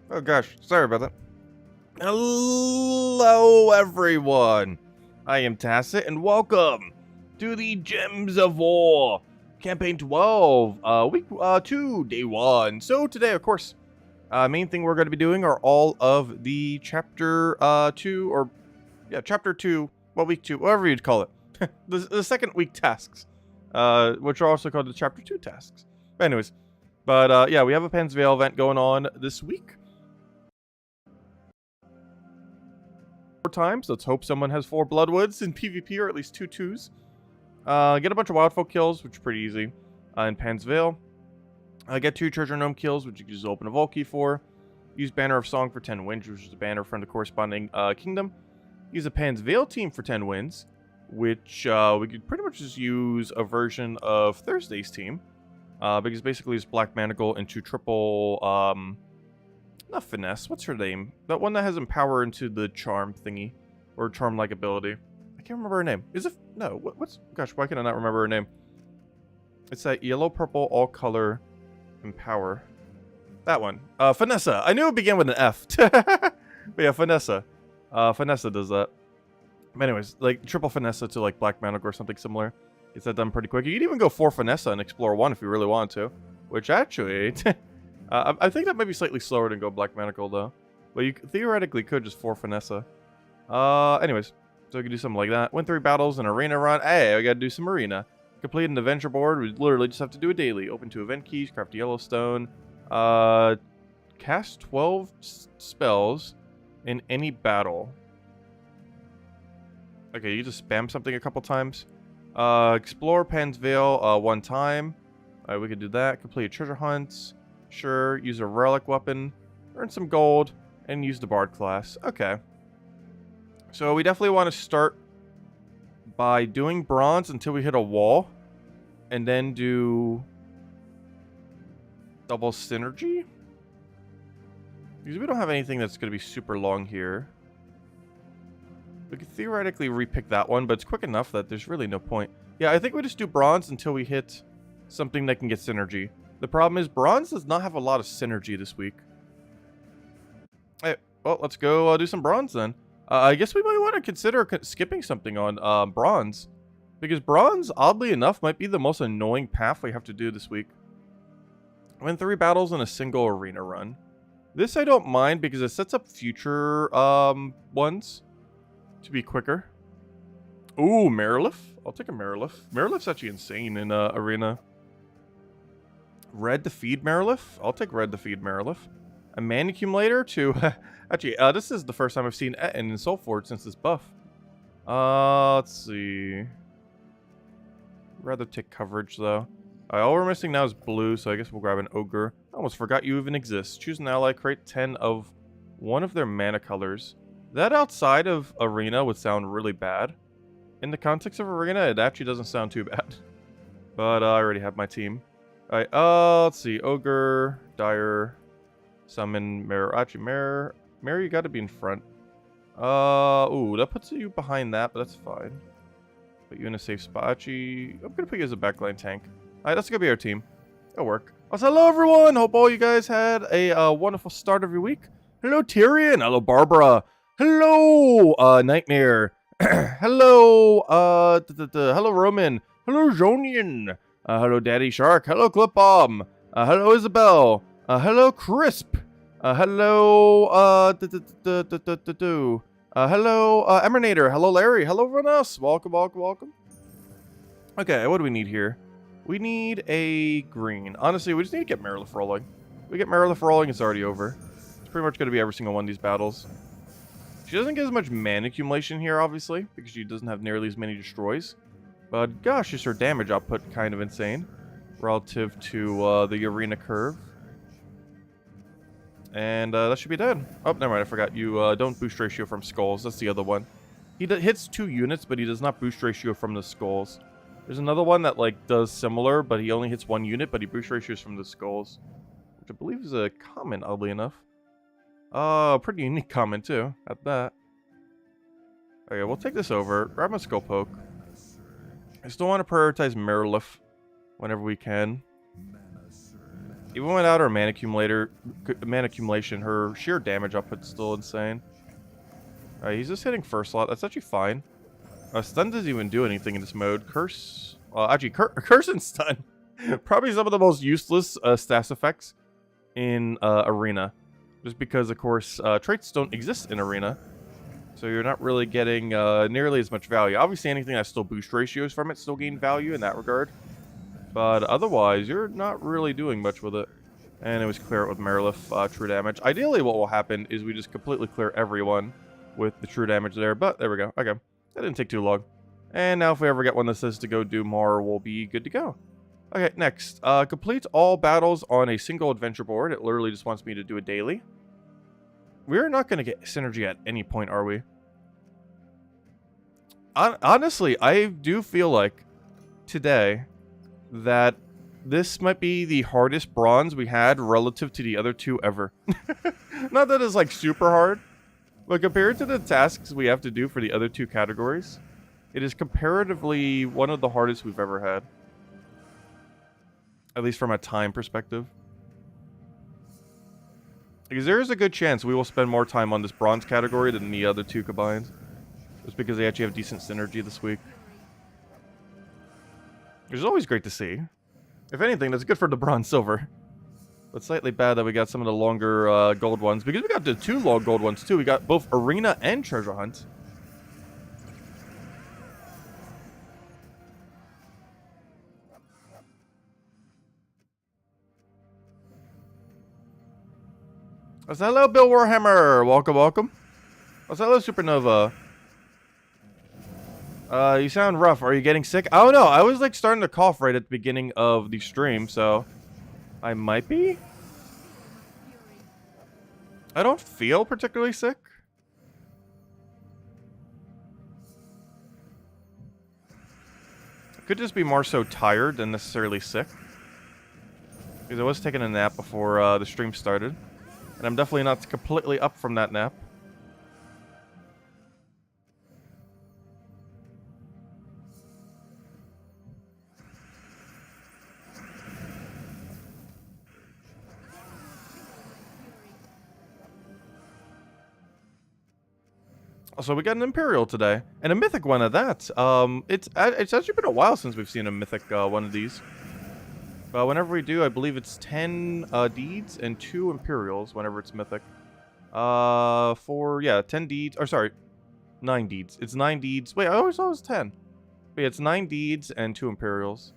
Oh gosh, sorry about that. Hello everyone. I am Tacit and welcome to the Gems of War Campaign 12, week 2, day 1. So today, of course, main thing we're going to be doing are all of the chapter 2, or yeah, chapter 2, well, week 2, whatever you'd call it. the second week tasks, which are also called the chapter 2 tasks. But anyways, yeah, we have a Pan's Veil event going on this week. 4 times. Let's hope someone has 4 Bloodwoods in PvP, or at least 2 2s. Get a bunch of Wildfolk kills, which is pretty easy, in Pan's Veil. Get 2 Treasure Gnome kills, which you can just open a Vault Key for. Use Banner of Song for 10 wins, which is a banner from the corresponding kingdom. Use a Pan's Veil team for 10 wins, which we could pretty much just use a version of Thursday's team. Because basically it's Black Manacle into triple, not Finesse, what's her name? That one that has Empower into the Charm thingy, or Charm-like ability. I can't remember her name. Is it, no, what's, gosh, why can I not remember her name? It's that yellow-purple all-color Empower. That one. Finessa. I knew it began with an F. But yeah, Finessa. Finessa does that. But anyways, like, triple Finessa to, like, Black Manacle or something similar. Gets that done pretty quick. You can even go 4 Finessa and explore 1 if you really want to. Which actually, I think that might be slightly slower than go Black Manacle though. But you theoretically could just 4 Finessa. Anyways, so you can do something like that. Win 3 battles in arena run. Hey, we gotta do some arena. Complete an adventure board. We literally just have to do a daily. Open 2 event keys. Craft a Yellowstone. Cast 12 spells in any battle. Okay, you just spam something a couple times. Explore Pan's Veil 1 time. Alright, we could do that. Complete treasure hunts. Sure. Use a relic weapon. Earn some gold. And use the Bard class. Okay. So we definitely want to start by doing bronze until we hit a wall. And then do double synergy. Because we don't have anything that's going to be super long here. We could theoretically repick that one, but it's quick enough that there's really no point. Yeah, I think we just do bronze until we hit something that can get synergy. The problem is bronze does not have a lot of synergy this week. Hey, well, let's go do some bronze then. I guess we might want to consider skipping something on bronze. Because bronze, oddly enough, might be the most annoying path we have to do this week. Win 3 battles in a single arena run. This I don't mind because it sets up future ones to be quicker. Ooh, Marilith. I'll take a Marilith. Marilith's actually insane in arena. Red to feed Marilith. I'll take red to feed Marilith. A mana accumulator to actually, this is the first time I've seen Etten in Soulforge since this buff. Let's see. Rather take coverage though. All we're missing now is blue, so I guess we'll grab an ogre. I almost forgot you even exist. Choose an ally, create 10 of one of their mana colors. That outside of arena would sound really bad. In the context of arena, it actually doesn't sound too bad. But I already have my team. Alright, let's see. Ogre, Dire, Summon, Mare. Actually, Mare, you gotta be in front. Ooh, that puts you behind that, but that's fine. Put you in a safe spot. Actually, I'm gonna put you as a backline tank. Alright, that's gonna be our team. It'll work. Also, hello everyone! Hope all you guys had a wonderful start of your week. Hello Tyrion! Hello Barbara! Hello, Nightmare. Hello, hello Roman. Hello Jonian. Hello Daddy Shark. Hello Clip Bomb. Hello Isabel. Hello Crisp. Hello, hello, Emernator. Hello Larry. Hello everyone else. Welcome, welcome, welcome. Okay, what do we need here? We need a green. Honestly, we just need to get Marilith rolling. We get Marilith rolling, it's already over. It's pretty much going to be every single one of these battles. She doesn't get as much mana accumulation here, obviously, because she doesn't have nearly as many destroys. But gosh, just her damage output kind of insane relative to the arena curve. And that should be dead. Oh, never mind, I forgot. You don't boost ratio from skulls. That's the other one. He hits 2 units, but he does not boost ratio from the skulls. There's another one that like does similar, but he only hits 1 unit, but he boost ratios from the skulls, which I believe is a common, oddly enough. Pretty unique comment too, at that. Okay, we'll take this over. Grab my Skull Poke. I still want to prioritize Marilith whenever we can. Even without her mana accumulation, her sheer damage output's still insane. Alright, he's just hitting first slot. That's actually fine. Stun doesn't even do anything in this mode. Curse... actually, Curse and Stun. Probably some of the most useless stats effects in Arena. Just because, of course, traits don't exist in Arena. So you're not really getting nearly as much value. Obviously, anything that still boost ratios from it still gain value in that regard. But otherwise, you're not really doing much with it. And it was clear it with Marilith true damage. Ideally, what will happen is we just completely clear everyone with the true damage there. But there we go. Okay. That didn't take too long. And now if we ever get one that says to go do more, we'll be good to go. Okay, next. Complete all battles on a single adventure board. It literally just wants me to do a daily. We're not going to get synergy at any point, are we? Honestly, I do feel like today that this might be the hardest bronze we had relative to the other two ever. Not that it's like super hard, but compared to the tasks we have to do for the other two categories, it is comparatively one of the hardest we've ever had. At least from a time perspective. Because there is a good chance we will spend more time on this bronze category than the other two combined. Just because they actually have decent synergy this week. Which is always great to see. If anything, that's good for the bronze silver. But slightly bad that we got some of the longer gold ones. Because we got the 2 long gold ones too. We got both Arena and Treasure Hunt. What's that, hello, Bill Warhammer? Welcome, welcome. What's that, hello, Supernova? You sound rough. Are you getting sick? Oh no, I was like starting to cough right at the beginning of the stream, so I might be. I don't feel particularly sick. I could just be more so tired than necessarily sick. Because I was taking a nap before the stream started. And I'm definitely not completely up from that nap. So we got an Imperial today, and a Mythic one at that. It's actually been a while since we've seen a Mythic one of these. Whenever we do, I believe it's 10 Deeds and 2 Imperials whenever it's Mythic. 10 Deeds, or sorry, 9 Deeds. It's 9 Deeds. Wait, I always thought it was 10. But yeah, it's 9 Deeds and 2 Imperials.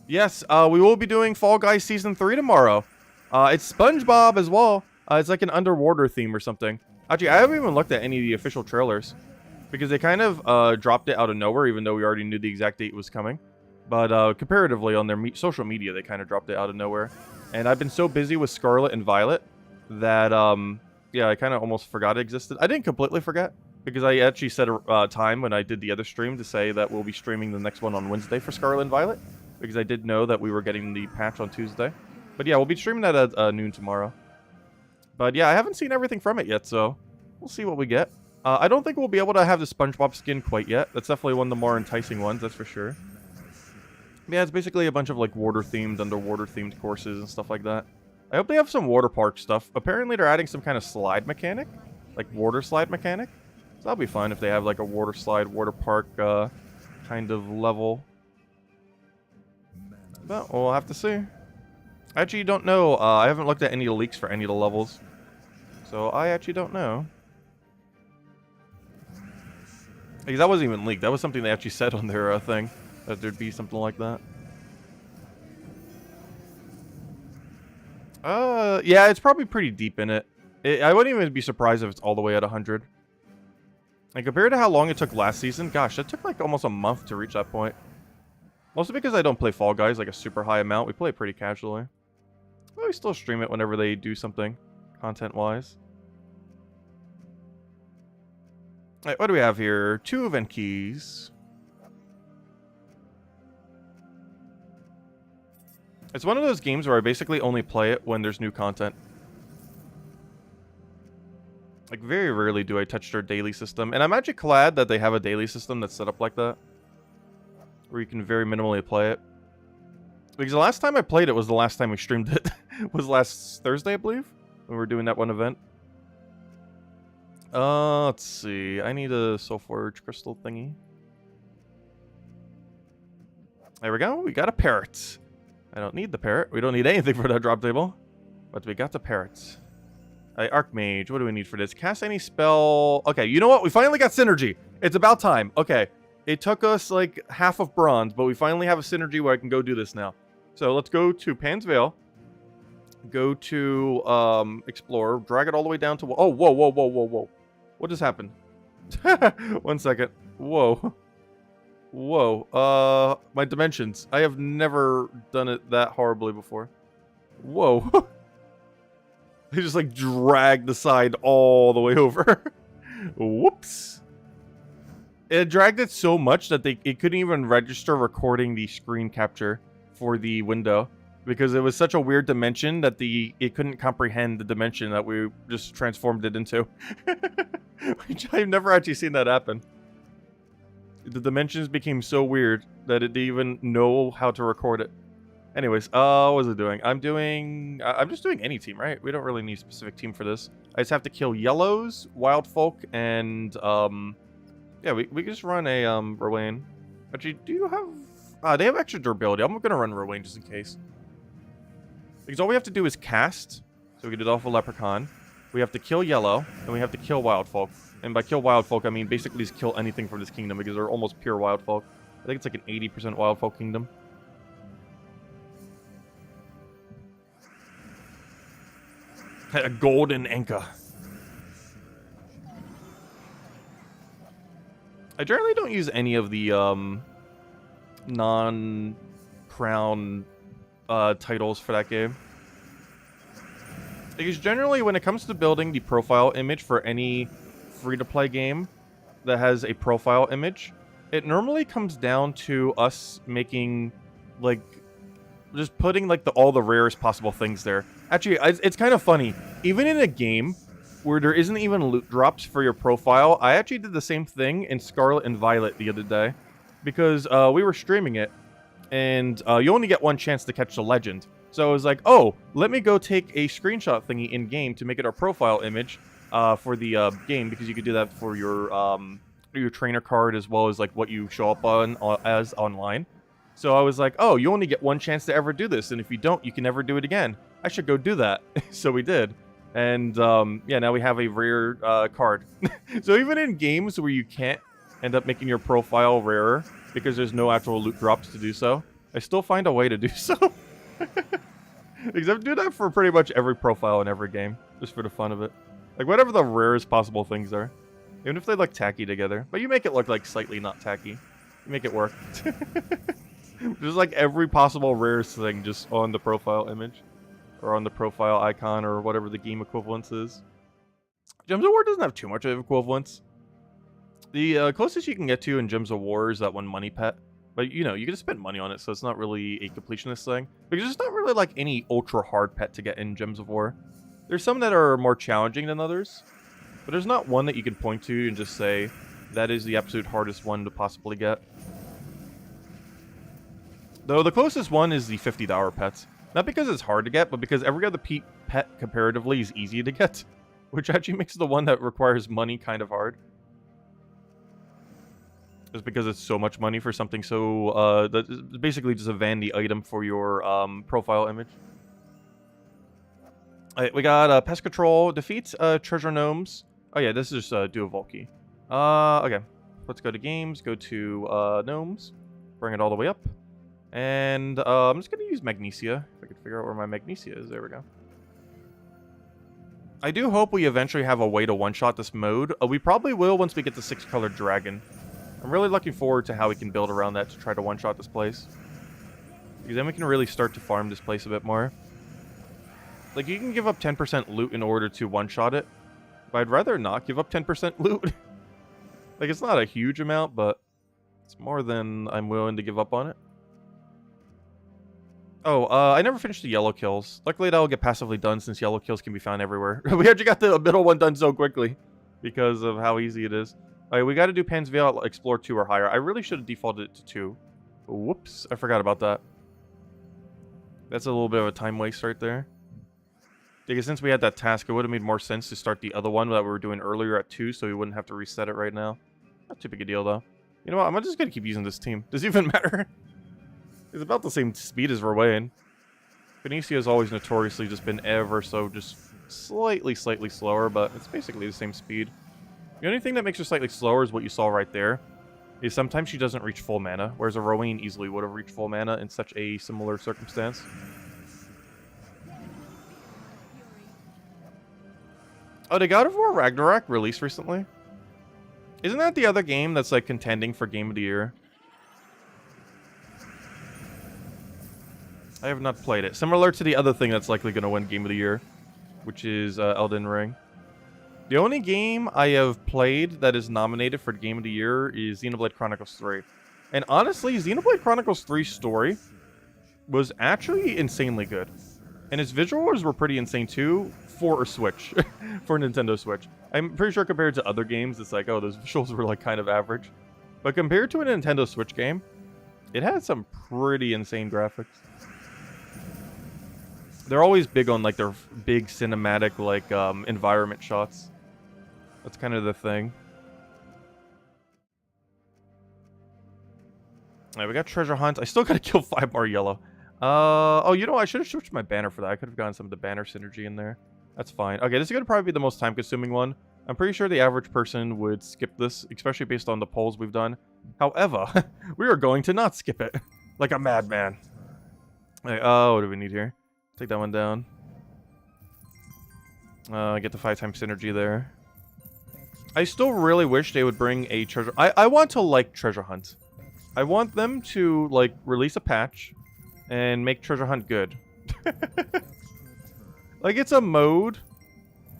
Yes, we will be doing Fall Guys Season 3 tomorrow. It's SpongeBob as well. It's like an underwater theme or something. Actually, I haven't even looked at any of the official trailers. Because they kind of dropped it out of nowhere, even though we already knew the exact date was coming. But comparatively, on their social media, they kind of dropped it out of nowhere. And I've been so busy with Scarlet and Violet that, yeah, I kind of almost forgot it existed. I didn't completely forget, because I actually set a time when I did the other stream to say that we'll be streaming the next one on Wednesday for Scarlet and Violet. Because I did know that we were getting the patch on Tuesday. But yeah, we'll be streaming that at noon tomorrow. But yeah, I haven't seen everything from it yet, so we'll see what we get. I don't think we'll be able to have the SpongeBob skin quite yet. That's definitely one of the more enticing ones, that's for sure. Yeah, it's basically a bunch of like water-themed, underwater-themed courses and stuff like that. I hope they have some water park stuff. Apparently they're adding some kind of slide mechanic. Like water slide mechanic. So that'll be fun if they have like a water slide, water park kind of level. But we'll have to see. I actually don't know. I haven't looked at any leaks for any of the levels. So I actually don't know. Because that wasn't even leaked. That was something they actually said on their thing. That there'd be something like that. Yeah, it's probably pretty deep in it. I wouldn't even be surprised if it's all the way at 100. And compared to how long it took last season, gosh, that took like almost a month to reach that point. Mostly because I don't play Fall Guys like a super high amount. We play it pretty casually. But we still stream it whenever they do something, content-wise. Alright, what do we have here? 2 event keys. It's one of those games where I basically only play it when there's new content. Like, very rarely do I touch their daily system. And I'm actually glad that they have a daily system that's set up like that. Where you can very minimally play it. Because the last time I played it was the last time we streamed it. It was last Thursday, I believe, when we were doing that one event. Let's see. I need a Soul Forge crystal thingy. There we go. We got a parrot. I don't need the parrot. We don't need anything for that drop table. But we got the parrots. Archmage. What do we need for this? Cast any spell. Okay, you know what? We finally got synergy. It's about time. Okay. It took us like half of bronze, but we finally have a synergy where I can go do this now. So let's go to Pan's Veil. Go to Explorer. Drag it all the way down to... Oh, whoa, whoa, whoa, whoa, whoa. What just happened? 1 second. Whoa. Whoa. My dimensions. I have never done it that horribly before. Whoa. They just like dragged the side all the way over. Whoops. It dragged it so much that it couldn't even register recording the screen capture for the window. Because it was such a weird dimension that it couldn't comprehend the dimension that we just transformed it into. Which I've never actually seen that happen. The dimensions became so weird that it didn't even know how to record it. Anyways, what was it doing? I'm just doing any team, right? We don't really need a specific team for this. I just have to kill yellows, wild folk, and yeah, we can just run a Rowan. Actually, do you have they have extra durability. I'm gonna run Rowan just in case. Because all we have to do is cast, so we can do the Awful Leprechaun. We have to kill yellow, and we have to kill wild folk. And by kill wild folk, I mean basically just kill anything from this kingdom, because they're almost pure wild folk. I think it's like an 80% wild folk kingdom. A golden Anka. I generally don't use any of the non-crown titles for that game. Because generally when it comes to building the profile image for any free-to-play game that has a profile image, it normally comes down to us making, like, just putting, like, all the rarest possible things there. Actually, it's kind of funny. Even in a game where there isn't even loot drops for your profile, I actually did the same thing in Scarlet and Violet the other day. Because we were streaming it, and you only get one chance to catch the legend. So I was like, oh, let me go take a screenshot thingy in-game to make it our profile image for the game, because you could do that for your trainer card as well as like what you show up on as online. So I was like, oh, you only get one chance to ever do this, and if you don't, you can never do it again. I should go do that. So we did. And yeah, now we have a rare card. So even in games where you can't end up making your profile rarer because there's no actual loot drops to do so, I still find a way to do so. Because I do that for pretty much every profile in every game, just for the fun of it. Like whatever the rarest possible things are. Even if they look tacky together. But you make it look like slightly not tacky. You make it work. Just like every possible rarest thing just on the profile image. Or on the profile icon, or whatever the game equivalence is. Gems of War doesn't have too much of equivalence. The closest you can get to in Gems of War is that one money pet. But, you know, you can just spend money on it, so it's not really a completionist thing. Because there's not really, like, any ultra-hard pet to get in Gems of War. There's some that are more challenging than others. But there's not one that you can point to and just say, that is the absolute hardest one to possibly get. Though the closest one is the $50 pets. Not because it's hard to get, but because every other pet comparatively is easy to get. Which actually makes the one that requires money kind of hard. Just because it's so much money for something so, that's basically just a vanity item for your, profile image. Alright, we got, Pest Control, defeats, Treasure Gnomes. Oh yeah, this is just, Duovolki. Okay. Let's go to Games, go to, Gnomes. Bring it all the way up. And, I'm just gonna use Magnesia. If I can figure out where my Magnesia is. There we go. I do hope we eventually have a way to one-shot this mode. We probably will once we get the 6-colored dragon. I'm really looking forward to how we can build around that to try to one-shot this place. Because then we can really start to farm this place a bit more. Like, you can give up 10% loot in order to one-shot it. But I'd rather not give up 10% loot. Like, it's not a huge amount, but it's more than I'm willing to give up on it. Oh, I never finished the yellow kills. Luckily, that'll get passively done since yellow kills can be found everywhere. We actually got the middle one done so quickly because of how easy it is. Alright, we got to do Pan's Veil, Explore 2 or higher. I really should have defaulted it to 2. Whoops, I forgot about that. That's a little bit of a time waste right there. Because since we had that task, it would have made more sense to start the other one that we were doing earlier at 2, so we wouldn't have to reset it right now. Not too big a deal, though. You know what? I'm just going to keep using this team. Does it even matter? It's about the same speed as Rowan. Benicio has always notoriously just been ever so just slightly slower, but it's basically the same speed. The only thing that makes her slightly slower is what you saw right there. Is sometimes she doesn't reach full mana, whereas a Rowan easily would have reached full mana in such a similar circumstance. Oh, did God of War Ragnarok release recently? Isn't that the other game that's like contending for Game of the Year? I have not played it. Similar to the other thing that's likely going to win Game of the Year, which is Elden Ring. The only game I have played that is nominated for Game of the Year is Xenoblade Chronicles 3. And honestly, Xenoblade Chronicles 3's story was actually insanely good. And its visuals were pretty insane too for a Switch, for a Nintendo Switch. I'm pretty sure compared to other games, it's like, oh, those visuals were like kind of average. But compared to a Nintendo Switch game, it had some pretty insane graphics. They're always big on like their big cinematic like environment shots. That's kind of the thing. Alright, we got treasure hunt. I still gotta kill 5 more yellow. Oh, you know, I should have switched my banner for that. I could have gotten some of the banner synergy in there. That's fine. Okay, this is gonna probably be the most time-consuming one. I'm pretty sure the average person would skip this, especially based on the polls we've done. However, we are going to not skip it. Like a madman. Right, what do we need here? Take that one down. Get the 5x synergy there. I still really wish they would bring a treasure... I want to like treasure hunt. I want them to, like, release a patch and make treasure hunt good. Like, it's a mode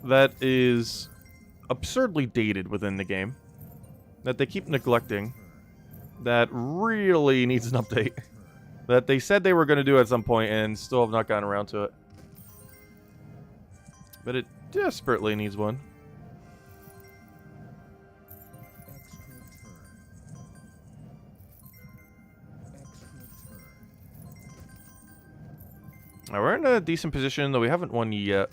that is absurdly dated within the game. That they keep neglecting. That really needs an update. That they said they were going to do at some point and still have not gotten around to it. But it desperately needs one. Now, we're in a decent position, though we haven't won yet.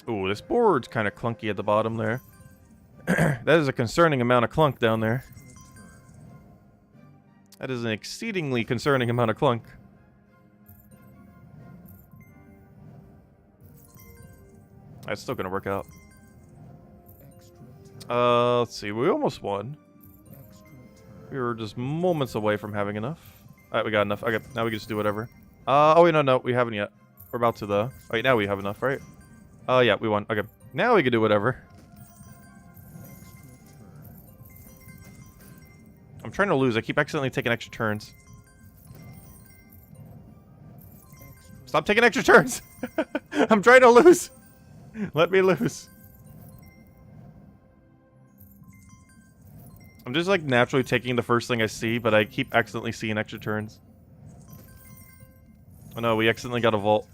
Ooh, this board's kind of clunky at the bottom there. That is a concerning amount of clunk down there. That is an exceedingly concerning amount of clunk. That's still gonna work out. Let's see. We almost won. We were just moments away from having enough. Alright, we got enough. Okay, now we can just do whatever. Oh, wait, no, we haven't yet. We're about to, though. Wait, now we have enough, right? Oh, yeah, we won. Okay, now we can do whatever. I'm trying to lose. I keep accidentally taking extra turns. Stop taking extra turns! I'm trying to lose! Let me lose. I'm just, like, naturally taking the first thing I see, but I keep accidentally seeing extra turns. Oh no, we accidentally got a vault.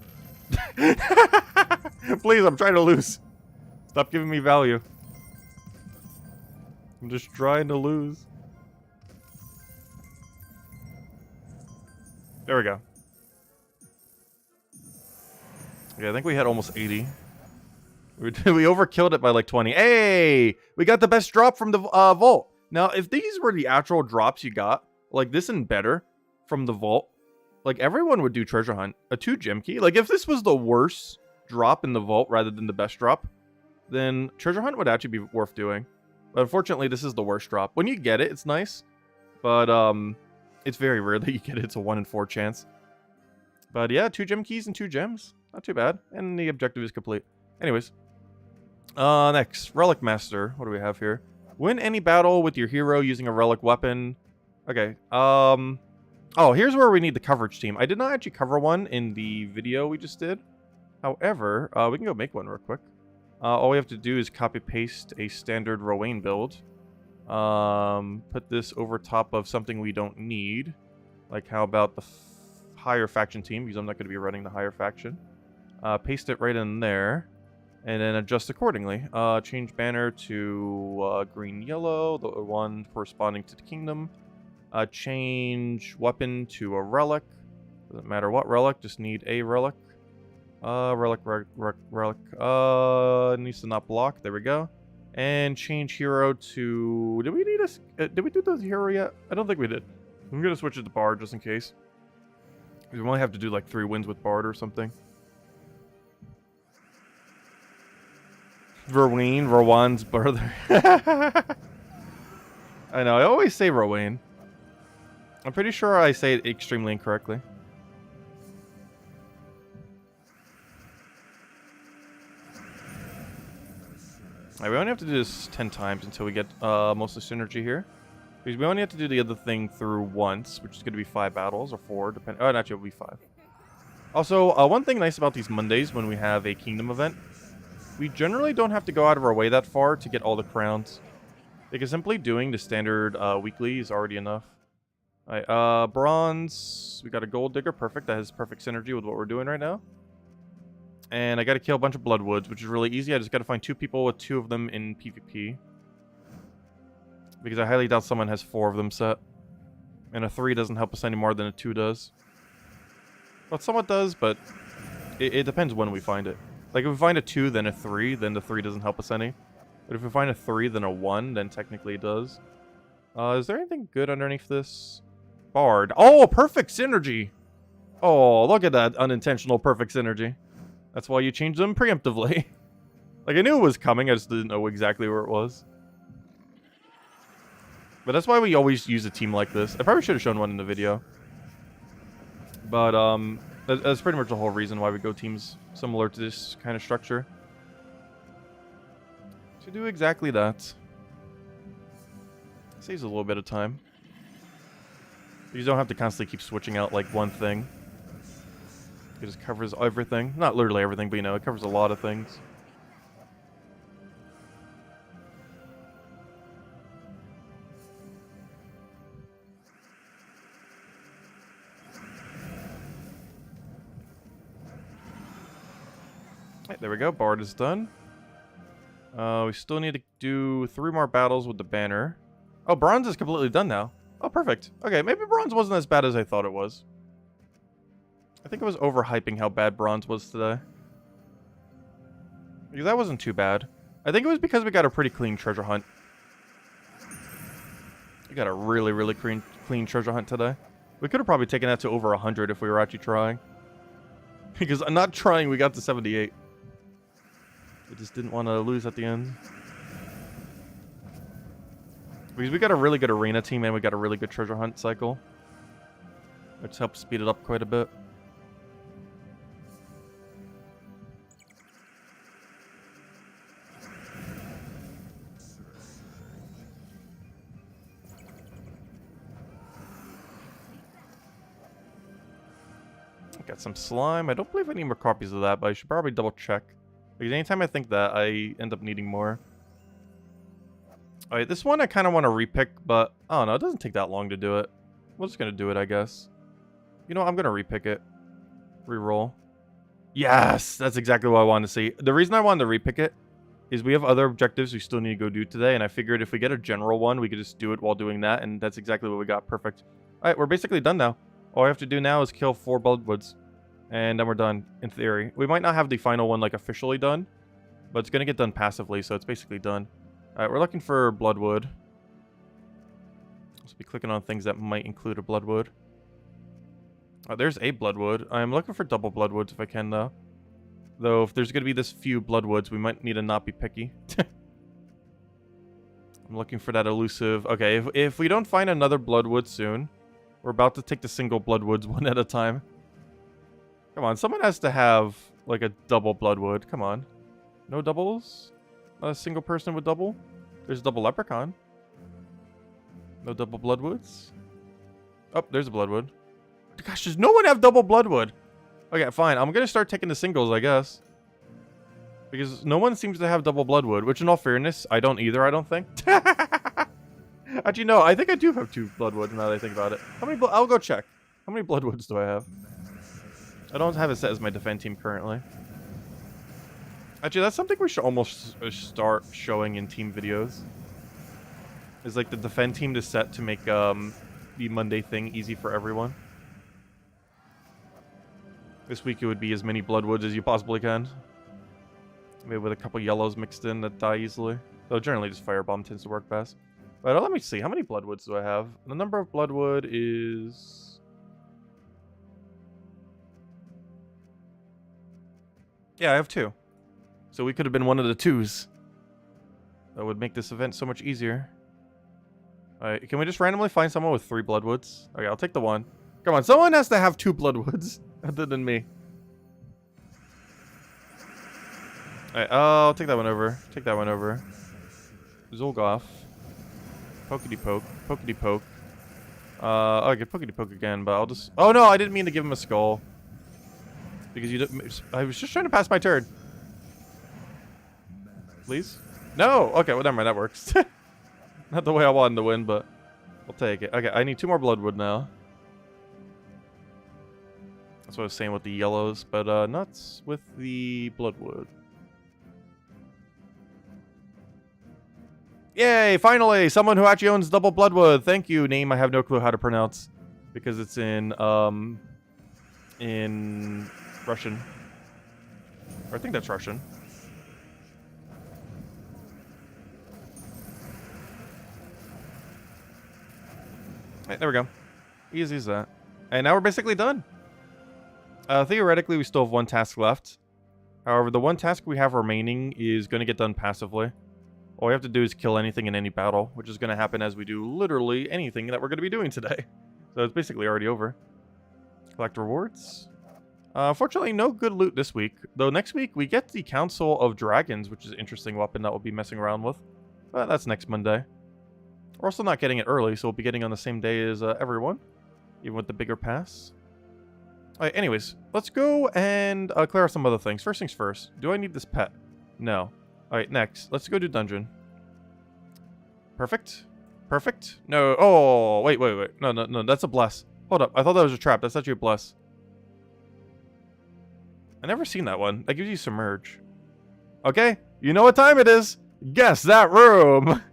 Please, I'm trying to lose. Stop giving me value. I'm just trying to lose. There we go. Okay, I think we had almost 80. We overkilled it by like 20. Hey! We got the best drop from the vault. Now, if these were the actual drops you got, like this and better from the vault, like everyone would do treasure hunt. A 2 gem key. Like if this was the worst drop in the vault rather than the best drop, then treasure hunt would actually be worth doing. But unfortunately, this is the worst drop. When you get it, it's nice. But it's very rare that you get it. It's a 1 in 4 chance. But yeah, 2 gem keys and 2 gems. Not too bad. And the objective is complete. Anyways. Next. Relic Master. What do we have here? Win any battle with your hero using a relic weapon. Okay. Oh, here's where we need the coverage team. I did not actually cover one in the video we just did. However, we can go make one real quick. All we have to do is copy-paste a standard Rowan build. Put this over top of something we don't need. Like, how about the higher faction team? Because I'm not going to be running the higher faction. Paste it right in there. and then adjust accordingly. Change banner to green yellow, the one corresponding to the kingdom. Change weapon to a relic. Doesn't matter what relic, just need a relic. Relic. Needs to not block. There we go. And change hero to... Did we need a... did we do the hero yet? I don't think we did. I'm gonna switch it to Bard just in case. We only have to do like 3 wins with Bard or something. Rowan's brother. I know, I always say Rowan. I'm pretty sure I say it extremely incorrectly. Alright, we only have to do this 10 times until we get most of the synergy here. Because we only have to do the other thing through once, which is going to be 5 battles, or 4, depending. Oh, actually, it'll be 5. Also, one thing nice about these Mondays when we have a Kingdom event, we generally don't have to go out of our way that far to get all the crowns. Because simply doing the standard weekly is already enough. Alright, bronze. We got a gold digger, perfect. That has perfect synergy with what we're doing right now. And I got to kill a bunch of Bloodwoods, which is really easy. I just got to find 2 people with 2 of them in PvP. Because I highly doubt someone has 4 of them set. And a 3 doesn't help us any more than a 2 does. Well, it somewhat does, but it depends when we find it. Like, if we find a 2, then a 3, then the 3 doesn't help us any. But if we find a 3, then a 1, then technically it does. Is there anything good underneath this? Bard. Oh, perfect synergy! Oh, look at that unintentional perfect synergy. That's why you change them preemptively. Like, I knew it was coming, I just didn't know exactly where it was. But that's why we always use a team like this. I probably should have shown one in the video. But, that's pretty much the whole reason why we go teams similar to this kind of structure. To do exactly that. Saves a little bit of time. You don't have to constantly keep switching out, like, one thing. It just covers everything. Not literally everything, but, you know, it covers a lot of things. Right, there we go. Bard is done. We still need to do 3 more battles with the banner. Oh, bronze is completely done now. Oh, perfect. Okay, maybe bronze wasn't as bad as I thought it was. I think I was overhyping how bad bronze was today. Because that wasn't too bad. I think it was because we got a pretty clean treasure hunt. We got a really, really clean treasure hunt today. We could have probably taken that to over 100 if we were actually trying. Because I'm not trying, we got to 78. We just didn't want to lose at the end. Because we got a really good arena team and we got a really good treasure hunt cycle. Which helps speed it up quite a bit. Got some slime. I don't believe I need more copies of that, but I should probably double check. Because anytime I think that, I end up needing more. Alright, this one I kind of want to repick, but I don't know. It doesn't take that long to do it. We're just going to do it, I guess. You know what? I'm going to repick it. Reroll. Yes! That's exactly what I wanted to see. The reason I wanted to repick it is we have other objectives we still need to go do today, and I figured if we get a general one, we could just do it while doing that, and that's exactly what we got. Perfect. Alright, we're basically done now. All I have to do now is kill 4 Bloodwoods. And then we're done, in theory. We might not have the final one, like, officially done. But it's going to get done passively, so it's basically done. Alright, we're looking for Bloodwood. Let's be clicking on things that might include a Bloodwood. Oh, there's a Bloodwood. I'm looking for double Bloodwoods if I can, though. Though, if there's going to be this few Bloodwoods, we might need to not be picky. I'm looking for that elusive... Okay, if we don't find another Bloodwood soon... We're about to take the single Bloodwoods one at a time. Come on, someone has to have, like, a double Bloodwood. Come on. No doubles? Not a single person with double? There's a double Leprechaun. No double Bloodwoods? Oh, there's a Bloodwood. Gosh, does no one have double Bloodwood? Okay, fine. I'm gonna start taking the singles, I guess. Because no one seems to have double Bloodwood, which in all fairness, I don't either, I don't think. Actually, no, I think I do have 2 Bloodwoods now that I think about it. How many I'll go check. How many Bloodwoods do I have? I don't have it set as my defend team currently. Actually, that's something we should almost start showing in team videos. Is like the defend team to set to make the Monday thing easy for everyone. This week it would be as many Bloodwoods as you possibly can. Maybe with a couple yellows mixed in that die easily. Though generally just Firebomb tends to work best. But let me see, how many Bloodwoods do I have? The number of Bloodwood is... Yeah, I have 2. So we could have been one of the 2s. That would make this event so much easier. Alright, can we just randomly find someone with 3 Bloodwoods? Okay, I'll take the 1. Come on, someone has to have 2 Bloodwoods. Other than me. Alright, I'll take that one over. Take that one over. Zolgoth. Pokety poke. Pokety poke. I get pokety poke again, but I'll just... Oh no, I didn't mean to give him a skull. Because you didn't... I was just trying to pass my turn. Please? No! Okay, well, never mind, that works. Not the way I wanted to win, but I'll take it. Okay, I need 2 more Bloodwood now. That's what I was saying with the yellows, but nuts with the Bloodwood. Yay! Finally! Someone who actually owns double Bloodwood. Thank you, name I have no clue how to pronounce. Because it's in Russian. Or I think that's Russian. Right, there we go. Easy as that. And now we're basically done. Theoretically, we still have 1 task left. However, the 1 task we have remaining is going to get done passively. All we have to do is kill anything in any battle, which is going to happen as we do literally anything that we're going to be doing today. So it's basically already over. Collect rewards. Fortunately, no good loot this week. Though next week, we get the Council of Dragons, which is an interesting weapon that we'll be messing around with. But that's next Monday. We're also not getting it early, so we'll be getting on the same day as everyone. Even with the bigger pass. Alright, anyways, let's go and clear out some other things. First things first, do I need this pet? No. Alright, next, let's go do dungeon. Perfect. Perfect. No, oh, wait. No, that's a bless. Hold up, I thought that was a trap. That's actually a bless. I never seen that one. That gives you submerge. Okay, you know what time it is. Guess that room.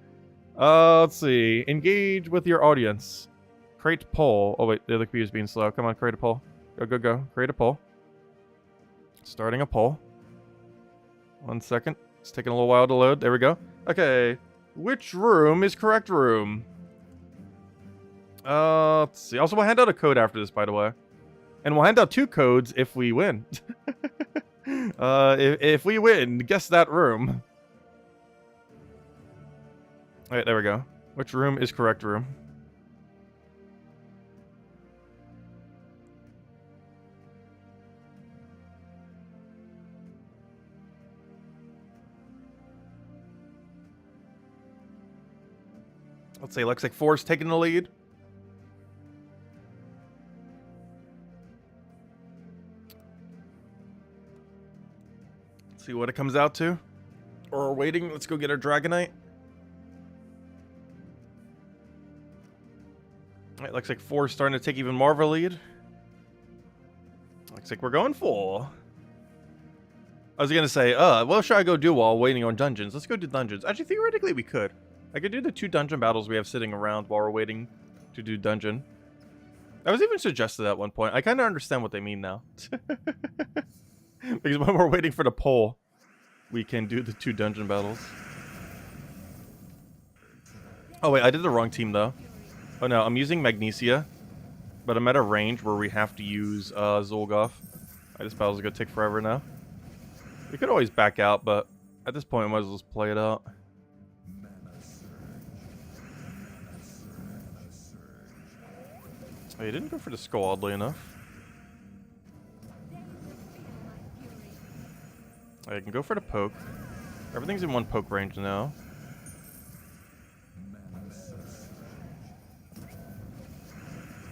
Let's see. Engage with your audience. Create poll. Oh wait, the other computer's being slow. Come on, create a poll. Go. Create a poll. Starting a poll. 1 second. It's taking a little while to load. There we go. Okay. Which room is correct room? Let's see. Also, we'll hand out a code after this, by the way. And we'll hand out 2 codes if we win. If we win, guess that room. Alright, there we go. Which room is correct room? Let's say Lexic Force taking the lead. Let's see what it comes out to. Or we're waiting. Let's go get our Dragonite. Alright, looks like 4 is starting to take even more of a lead. Looks like we're going full. I was gonna say, what should I go do while waiting on dungeons? Let's go do dungeons. Actually, theoretically, we could. I could do the 2 dungeon battles we have sitting around while we're waiting to do dungeon. I was even suggested at one point. I kind of understand what they mean now. Because when we're waiting for the poll, we can do the 2 dungeon battles. Oh wait, I did the wrong team though. Oh no, I'm using Magnesia, but I'm at a range where we have to use Zolgoth. This battle's gonna take forever now. We could always back out, but at this point, I might as well just play it out. Oh, you didn't go for the skull, oddly enough. Oh, you can go for the poke. Everything's in 1 poke range now.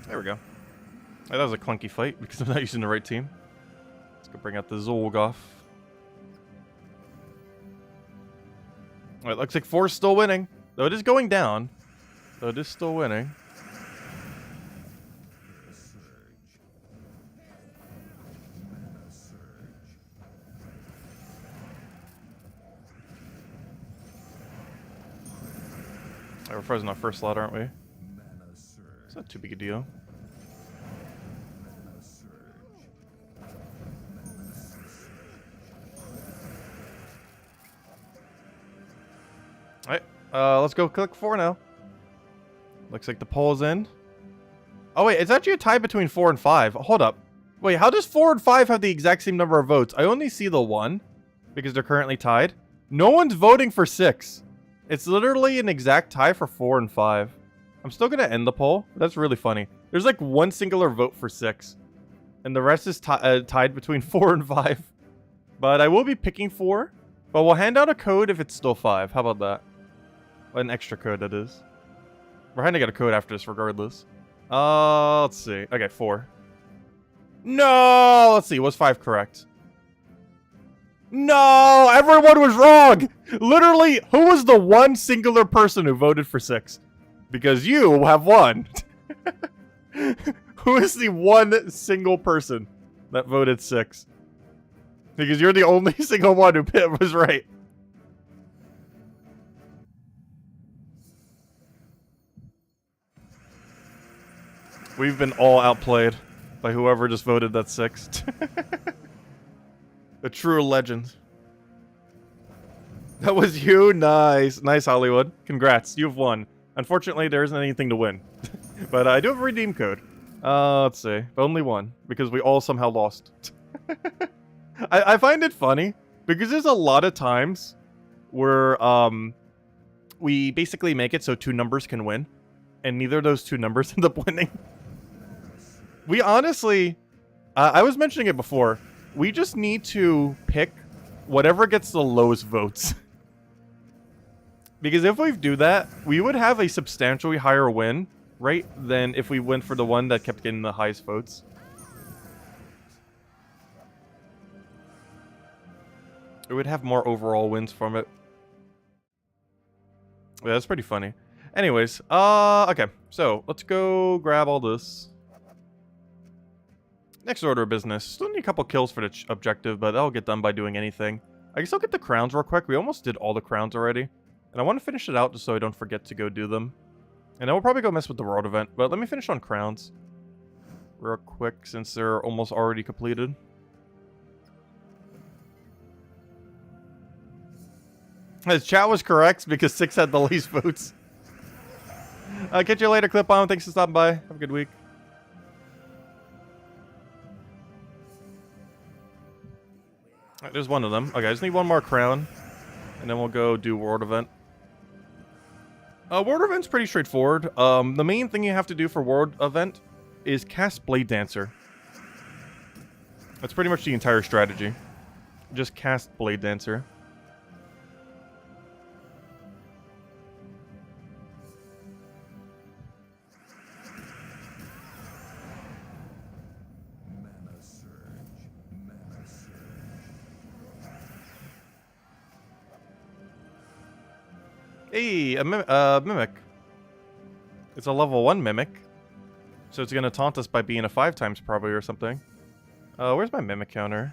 There we go. Oh, that was a clunky fight because I'm not using the right team. Let's go bring out the Zolgoth. Alright, looks like 4's still winning. Though it is going down. Though it is still winning. We're frozen on first slot, aren't we? It's not too big a deal. Alright, let's go click 4 now. Looks like the poll's in. Oh wait, it's actually a tie between 4 and 5. Hold up. Wait, how does 4 and 5 have the exact same number of votes? I only see the 1, because they're currently tied. No one's voting for 6. It's literally an exact tie for 4 and 5. I'm still gonna end the poll. That's really funny. There's like one singular vote for 6. And the rest is tied between 4 and 5. But I will be picking 4. But we'll hand out a code if it's still 5. How about that? An extra code, that is. We're handing out a code after this regardless. Let's see. Okay, 4. No! Let's see. Was 5 correct? No! Everyone was wrong! Literally, who was the one singular person who voted for 6? Because you have won. Who is the one single person that voted 6? Because you're the only single one who was right. We've been all outplayed by whoever just voted that 6. A true legend. That was you? Nice. Nice, Hollywood. Congrats. You've won. Unfortunately, there isn't anything to win. But I do have a redeem code. Let's see. Only one. Because we all somehow lost. I find it funny. Because there's a lot of times where we basically make it so 2 numbers can win. And neither of those 2 numbers end up winning. We honestly... I was mentioning it before. We just need to pick whatever gets the lowest votes. Because if we do that, we would have a substantially higher win rate than if we went for the one that kept getting the highest votes. It would have more overall wins from it. Yeah, that's pretty funny. Anyways, okay. So, let's go grab all this. Next order of business. Still need a couple kills for the objective, but that'll get done by doing anything. I guess I'll get the crowns real quick. We almost did all the crowns already. And I want to finish it out just so I don't forget to go do them. And then we'll probably go mess with the world event. But let me finish on crowns real quick since they're almost already completed. His chat was correct because 6 had the least votes. I'll catch you later, Clip On. Thanks for stopping by. Have a good week. Alright, there's one of them. Okay, I just need one more crown. And then we'll go do world event. World event's pretty straightforward. The main thing you have to do for world event is cast Blade Dancer. That's pretty much the entire strategy. Just cast Blade Dancer. Hey, a Mimic. It's a level 1 Mimic. So it's gonna taunt us by being a 5 times probably or something. Where's my Mimic counter?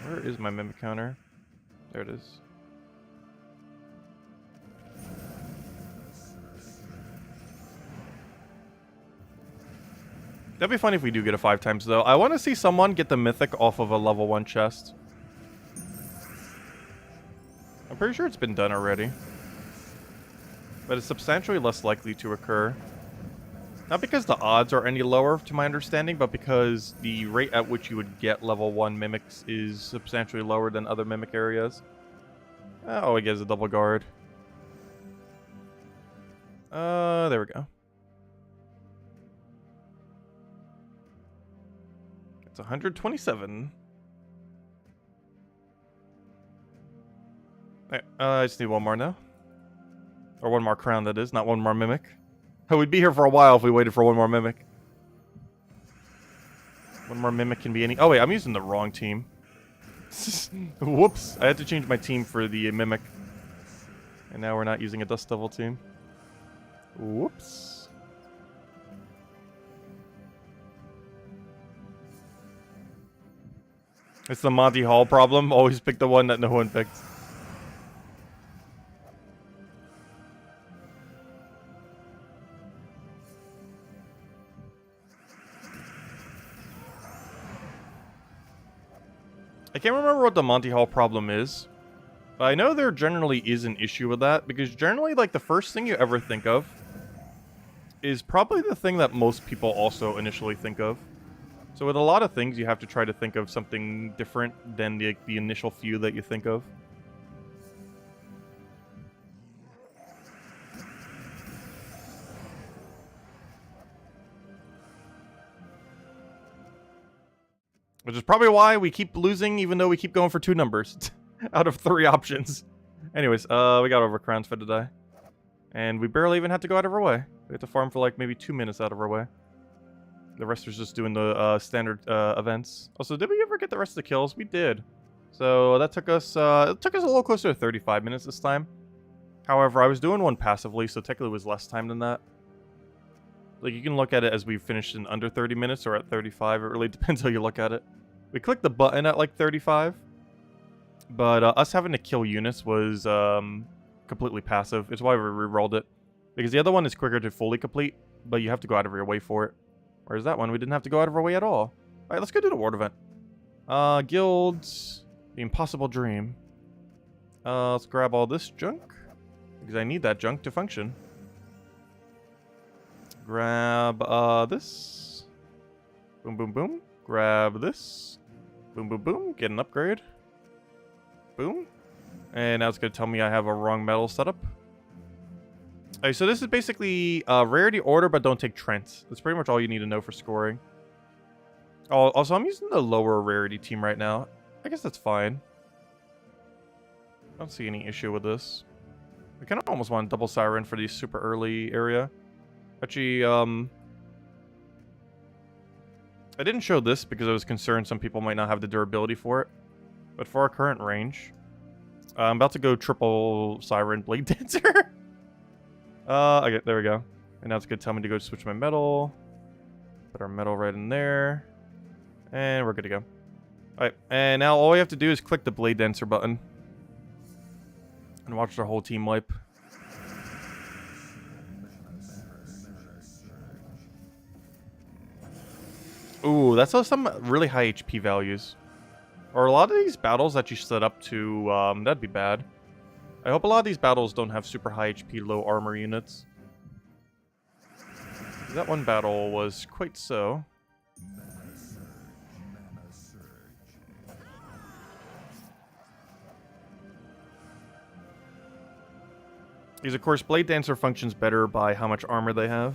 Where is my Mimic counter? There it is. That'd be funny if we do get a 5 times though. I want to see someone get the Mythic off of a level 1 chest. I'm pretty sure it's been done already. But it's substantially less likely to occur. Not because the odds are any lower, to my understanding, but because the rate at which you would get level 1 Mimics is substantially lower than other Mimic areas. Oh, he gets a double guard. There we go. It's 127. Alright, I just need one more now. Or one more crown, that is, not one more Mimic. Oh, we'd be here for a while if we waited for one more Mimic. One more Mimic can be any... Oh, wait, I'm using the wrong team. Whoops. I had to change my team for the Mimic. And now we're not using a Dust Devil team. Whoops. It's the Monty Hall problem. Always pick the one that no one picked. I can't remember what the Monty Hall problem is. But I know there generally is an issue with that, because generally, like, the first thing you ever think of is probably the thing that most people also initially think of. So with a lot of things, you have to try to think of something different than the initial few that you think of. Which is probably why we keep losing, even though we keep going for 2 numbers out of 3 options. Anyways, we got over Crowns Fed to die. And we barely even had to go out of our way. We had to farm for like maybe 2 minutes out of our way. The rest was just doing the standard events. Also, did we ever get the rest of the kills? We did. So that took us, it took us a little closer to 35 minutes this time. However, I was doing one passively, so technically it was less time than that. Like, you can look at it as we finished in under 30 minutes or at 35. It really depends how you look at it. We clicked the button at like 35. But us having to kill units was completely passive. It's why we rerolled it. Because the other one is quicker to fully complete, but you have to go out of your way for it. Whereas that one, we didn't have to go out of our way at all. Alright, let's go do the ward event. Guilds. The Impossible Dream. Let's grab all this junk. Because I need that junk to function. Grab this. Boom, boom, boom. Grab this. Boom, boom, boom. Get an upgrade. Boom. And now it's going to tell me I have a wrong metal setup. Alright, so this is basically rarity order, but don't take Trent. That's pretty much all you need to know for scoring. Oh, also, I'm using the lower rarity team right now. I guess that's fine. I don't see any issue with this. I kind of almost want double Siren for the super early area. Actually, I didn't show this because I was concerned some people might not have the durability for it. But for our current range, I'm about to go triple Siren Blade Dancer. Okay, there we go. And now it's going to tell me to go switch my metal. Put our metal right in there. And we're good to go. Alright, and now all we have to do is click the Blade Dancer button. And watch our whole team wipe. Ooh, that's some really high HP values. Or a lot of these battles that you set up to, that'd be bad. I hope a lot of these battles don't have super high HP, low armor units. That one battle was quite so. Because, of course, Blade Dancer functions better by how much armor they have.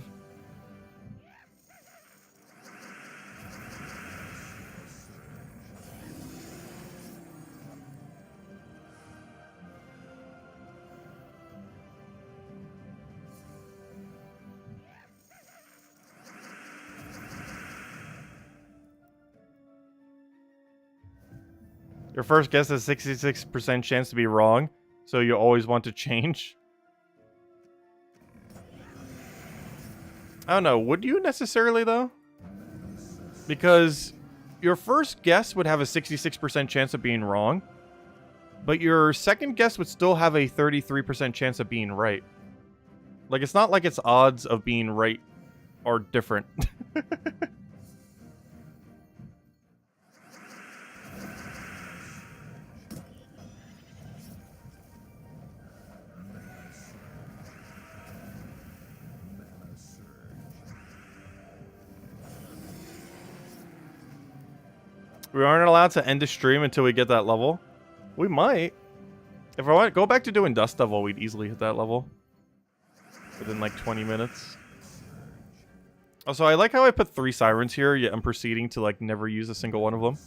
Your first guess has 66% chance to be wrong, so you always want to change. I don't know, would you necessarily, though? Because your first guess would have a 66% chance of being wrong, but your second guess would still have a 33% chance of being right. Like, it's not like its odds of being right are different. We aren't allowed to end the stream until we get that level. We might. If I want go back to doing Dust Devil, we'd easily hit that level. Within like 20 minutes. Also, I like how I put 3 Sirens here, yet I'm proceeding to like never use a single one of them.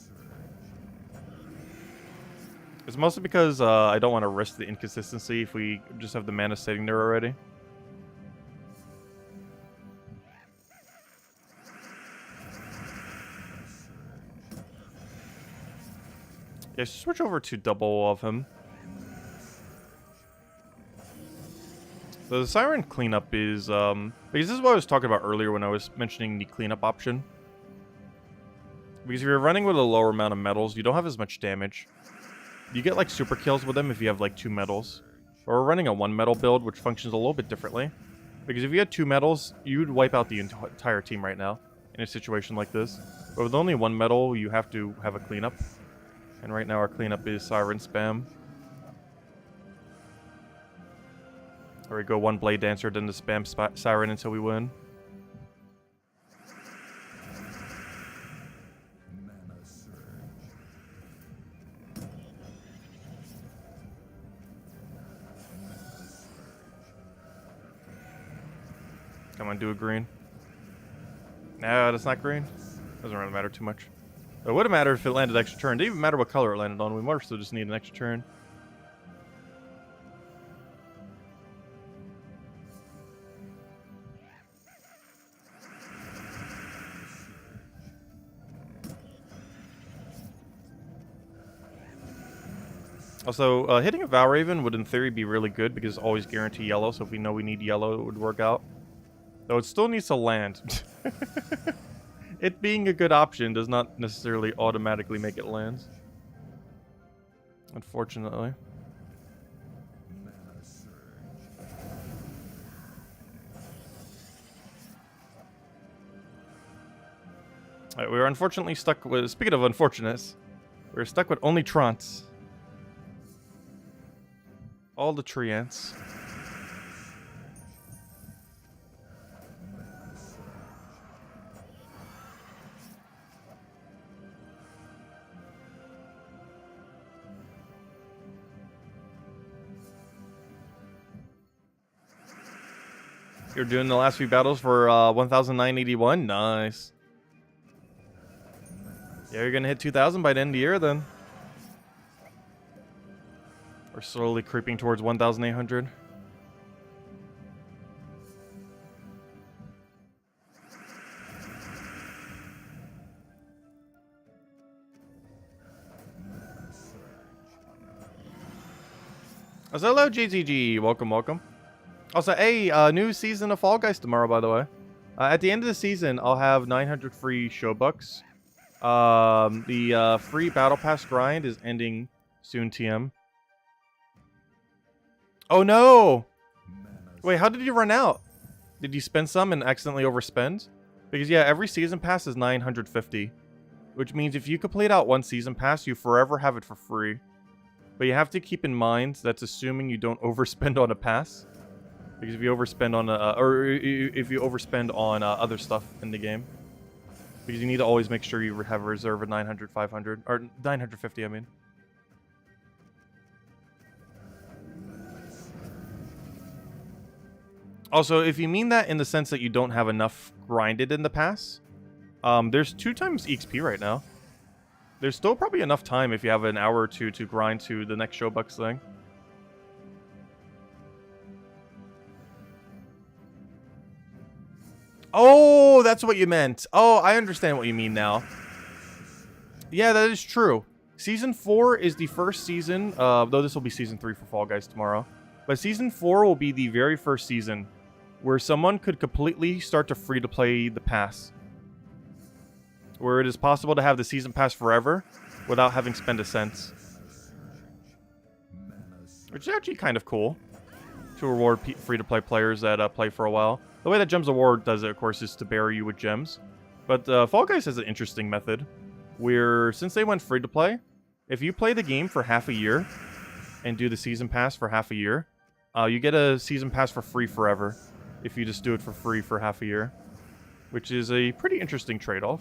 It's mostly because I don't want to risk the inconsistency if we just have the mana sitting there already. Yeah, switch over to double of him. So the Siren cleanup is, because this is what I was talking about earlier when I was mentioning the cleanup option. Because if you're running with a lower amount of metals, you don't have as much damage. You get like super kills with them if you have like 2 metals. Or we're running a 1 metal build, which functions a little bit differently. Because if you had 2 metals, you'd wipe out the entire team right now in a situation like this. But with only 1 metal, you have to have a cleanup. And right now our cleanup is Siren spam. Or we go one Blade Dancer, then the spam Siren until we win. Come on, do a green. No, that's not green. Doesn't really matter too much. It would have mattered if it landed extra turn. It didn't even matter what color it landed on. We more so just need an extra turn. Also, hitting a Valraven would in theory be really good because it's always guarantee yellow, so if we know we need yellow, it would work out. Though it still needs to land. It being a good option does not necessarily automatically make it land. Unfortunately. Alright, we were unfortunately stuck with... Speaking of unfortunates, we were stuck with only Trance. All the Treants. You're doing the last few battles for 1,981? Nice. Yeah, you're gonna hit 2,000 by the end of the year then. We're slowly creeping towards 1,800. So hello, GTG. Welcome, welcome. Also, hey, new season of Fall Guys tomorrow, by the way. At the end of the season, I'll have 900 free show bucks. The free Battle Pass grind is ending soon, TM. Oh, no! Wait, how did you run out? Did you spend some and accidentally overspend? Because, yeah, every season pass is 950. Which means if you complete out one season pass, you forever have it for free. But you have to keep in mind that's assuming you don't overspend on a pass. Because if you overspend on if you overspend on other stuff in the game, because you need to always make sure you have a reserve of 900, 500, or 950. I mean. Also, if you mean that in the sense that you don't have enough grinded in the pass, there's 2 times XP right now. There's still probably enough time if you have an hour or two to grind to the next Showbucks thing. Oh, that's what you meant. Oh, I understand what you mean now. Yeah, that is true. Season 4 is the first season, though this will be Season 3 for Fall Guys tomorrow. But Season 4 will be the very first season where someone could completely start to free-to-play the pass. Where it is possible to have the Season Pass forever without having spent a cent. Which is actually kind of cool. To reward free-to-play players that play for a while. The way that Gems Award does it, of course, is to bury you with gems. But Fall Guys has an interesting method. Where, since they went free-to-play, if you play the game for half a year and do the Season Pass for half a year, you get a Season Pass for free forever. If you just do it for free for half a year. Which is a pretty interesting trade-off.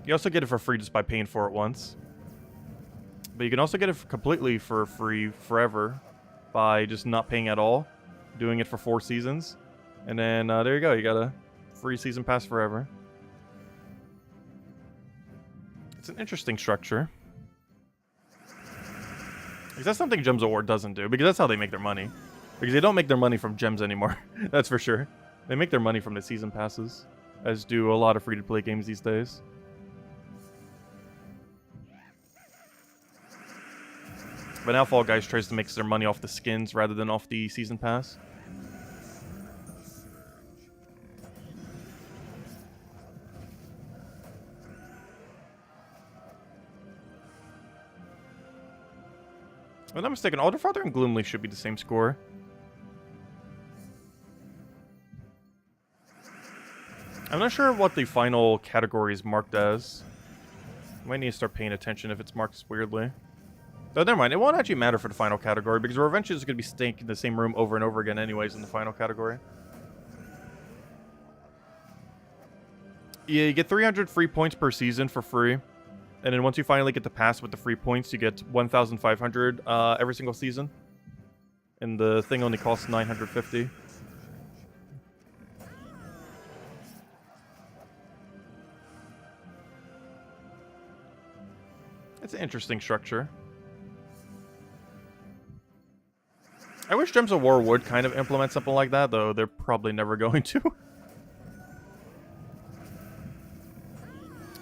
You also get it for free just by paying for it once. But you can also get it completely for free forever by just not paying at all. Doing it for 4 seasons. And then there you go. You got a free Season Pass forever. It's an interesting structure. Because that's something Gems Award doesn't do. Because that's how they make their money. Because they don't make their money from gems anymore. That's for sure. They make their money from the Season Passes. As do a lot of free-to-play games these days. But now Fall Guys tries to make their money off the skins rather than off the Season Pass. If I'm not mistaken, Alderfather and Gloomleaf should be the same score. I'm not sure what the final category is marked as. Might need to start paying attention if it's marked weirdly. Oh, never mind. It won't actually matter for the final category because we're eventually just going to be staying in the same room over and over again anyways in the final category. Yeah, you get 300 free points per season for free. And then once you finally get the pass with the free points, you get 1,500 every single season. And the thing only costs 950. It's an interesting structure. I wish Gems of War would kind of implement something like that, though they're probably never going to.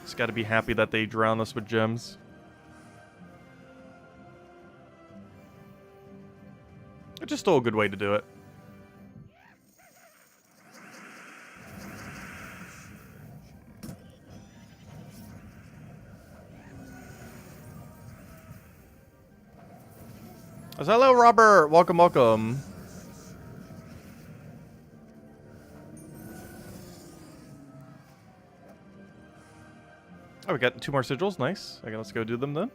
Just gotta be happy that they drown us with gems. It's just still a good way to do it. Hello, Robert. Welcome, welcome. Oh, we got 2 more sigils. Nice. Okay, let's go do them then.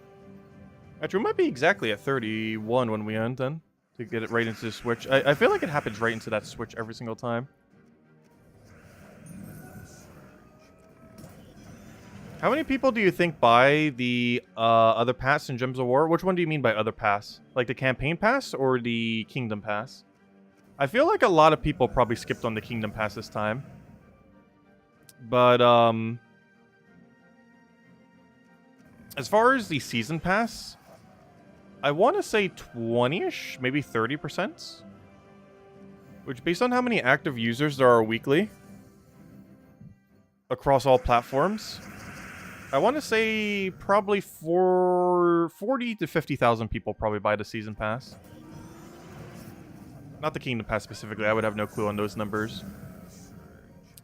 Actually, we might be exactly at 31 when we end then. To get it right into the switch. I feel like it happens right into that switch every single time. How many people do you think buy the other pass in Gems of War? Which one do you mean by other pass? Like the campaign pass or the kingdom pass? I feel like a lot of people probably skipped on the kingdom pass this time. But, as far as the season pass, I want to say 20-ish, maybe 30%. Which, based on how many active users there are weekly across all platforms, I want to say probably 40 to 50,000 people probably buy the season pass. Not the kingdom pass specifically. I would have no clue on those numbers.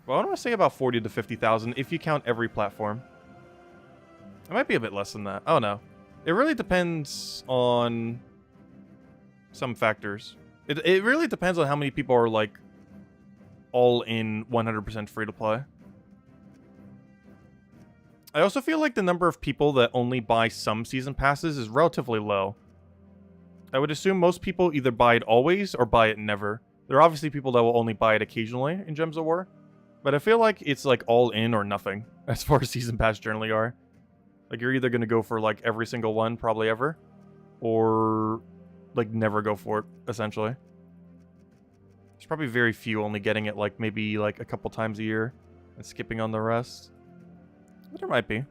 Well, I want to say about 40 to 50,000 if you count every platform. It might be a bit less than that. Oh, no. It really depends on some factors. It really depends on how many people are, like, all in 100% free to play. I also feel like the number of people that only buy some season passes is relatively low. I would assume most people either buy it always or buy it never. There are obviously people that will only buy it occasionally in Gems of War, but I feel like it's like all in or nothing as far as season pass generally are. Like you're either going to go for like every single one probably ever, or like never go for it essentially. There's probably very few only getting it like maybe like a couple times a year and skipping on the rest. But there might be.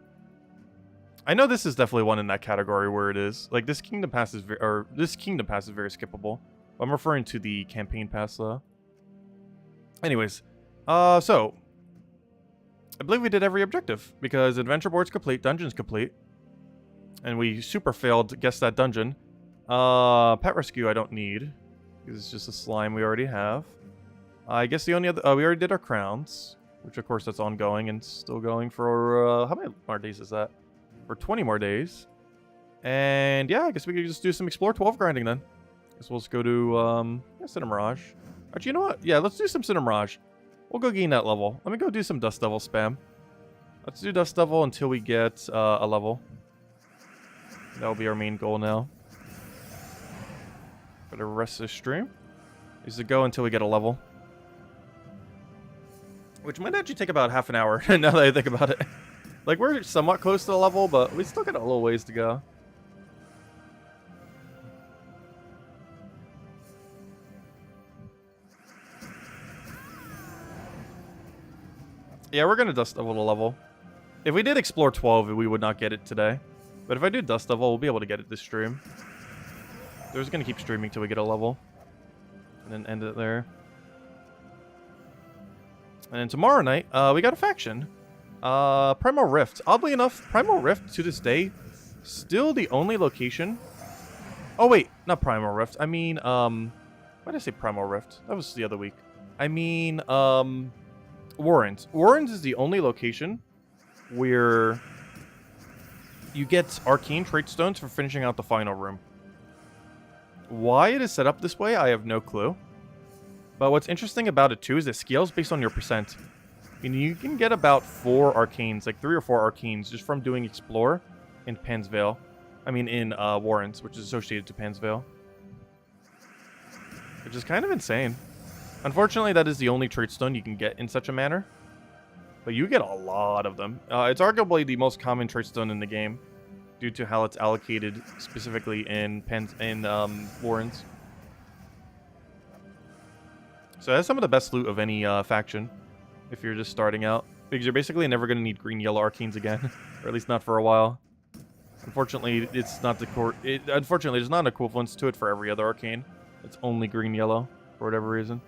I know this is definitely one in that category where it is. Like this kingdom pass is this kingdom pass is very skippable. I'm referring to the campaign pass though. Anyways, so I believe we did every objective because adventure board's complete, dungeon's complete, and we super failed to guess that dungeon. Pet rescue I don't need because it's just a slime we already have. I guess the only other we already did our crowns, which of course that's ongoing and still going for how many more days is that? For 20 more days. And yeah, I guess we could just do some Explore 12 grinding then. Guess we'll just go to Cinder Mirage. Actually, you know what? Yeah, let's do some Cinder Mirage. We'll go gain that level. Let me go do some Dust Devil spam. Let's do Dust Devil until we get a level. That'll be our main goal now. For the rest of the stream is to go until we get a level. Which might actually take about half an hour, now that I think about it. Like, we're somewhat close to the level, but we still got a little ways to go. Yeah, we're going to Dust Devil to level. If we did Explore 12, we would not get it today. But if I do Dust Devil, we'll be able to get it this stream. We're just going to keep streaming till we get a level. And then end it there. And then tomorrow night, we got a faction. Primal Rift. Oddly enough, Primal Rift, to this day, still the only location... Oh, wait. Not Primal Rift. I mean, why did I say Primal Rift? That was the other week. I mean, Warrens. Warrens is the only location where you get arcane trait stones for finishing out the final room. Why it is set up this way, I have no clue. But what's interesting about it too is it scales based on your percent. And you can get about 4 arcanes, like 3 or 4 arcanes, just from doing Explore in Pansvale. I mean, in Warrens, which is associated to Pansvale. Which is kind of insane. Unfortunately, that is the only trait stone you can get in such a manner. But you get a lot of them. It's arguably the most common trait stone in the game, due to how it's allocated specifically in Warrens. So that's some of the best loot of any faction, if you're just starting out. Because you're basically never going to need green-yellow arcanes again, or at least not for a while. Unfortunately, it's not the unfortunately, there's not an equivalence to it for every other arcane. It's only green-yellow, for whatever reason.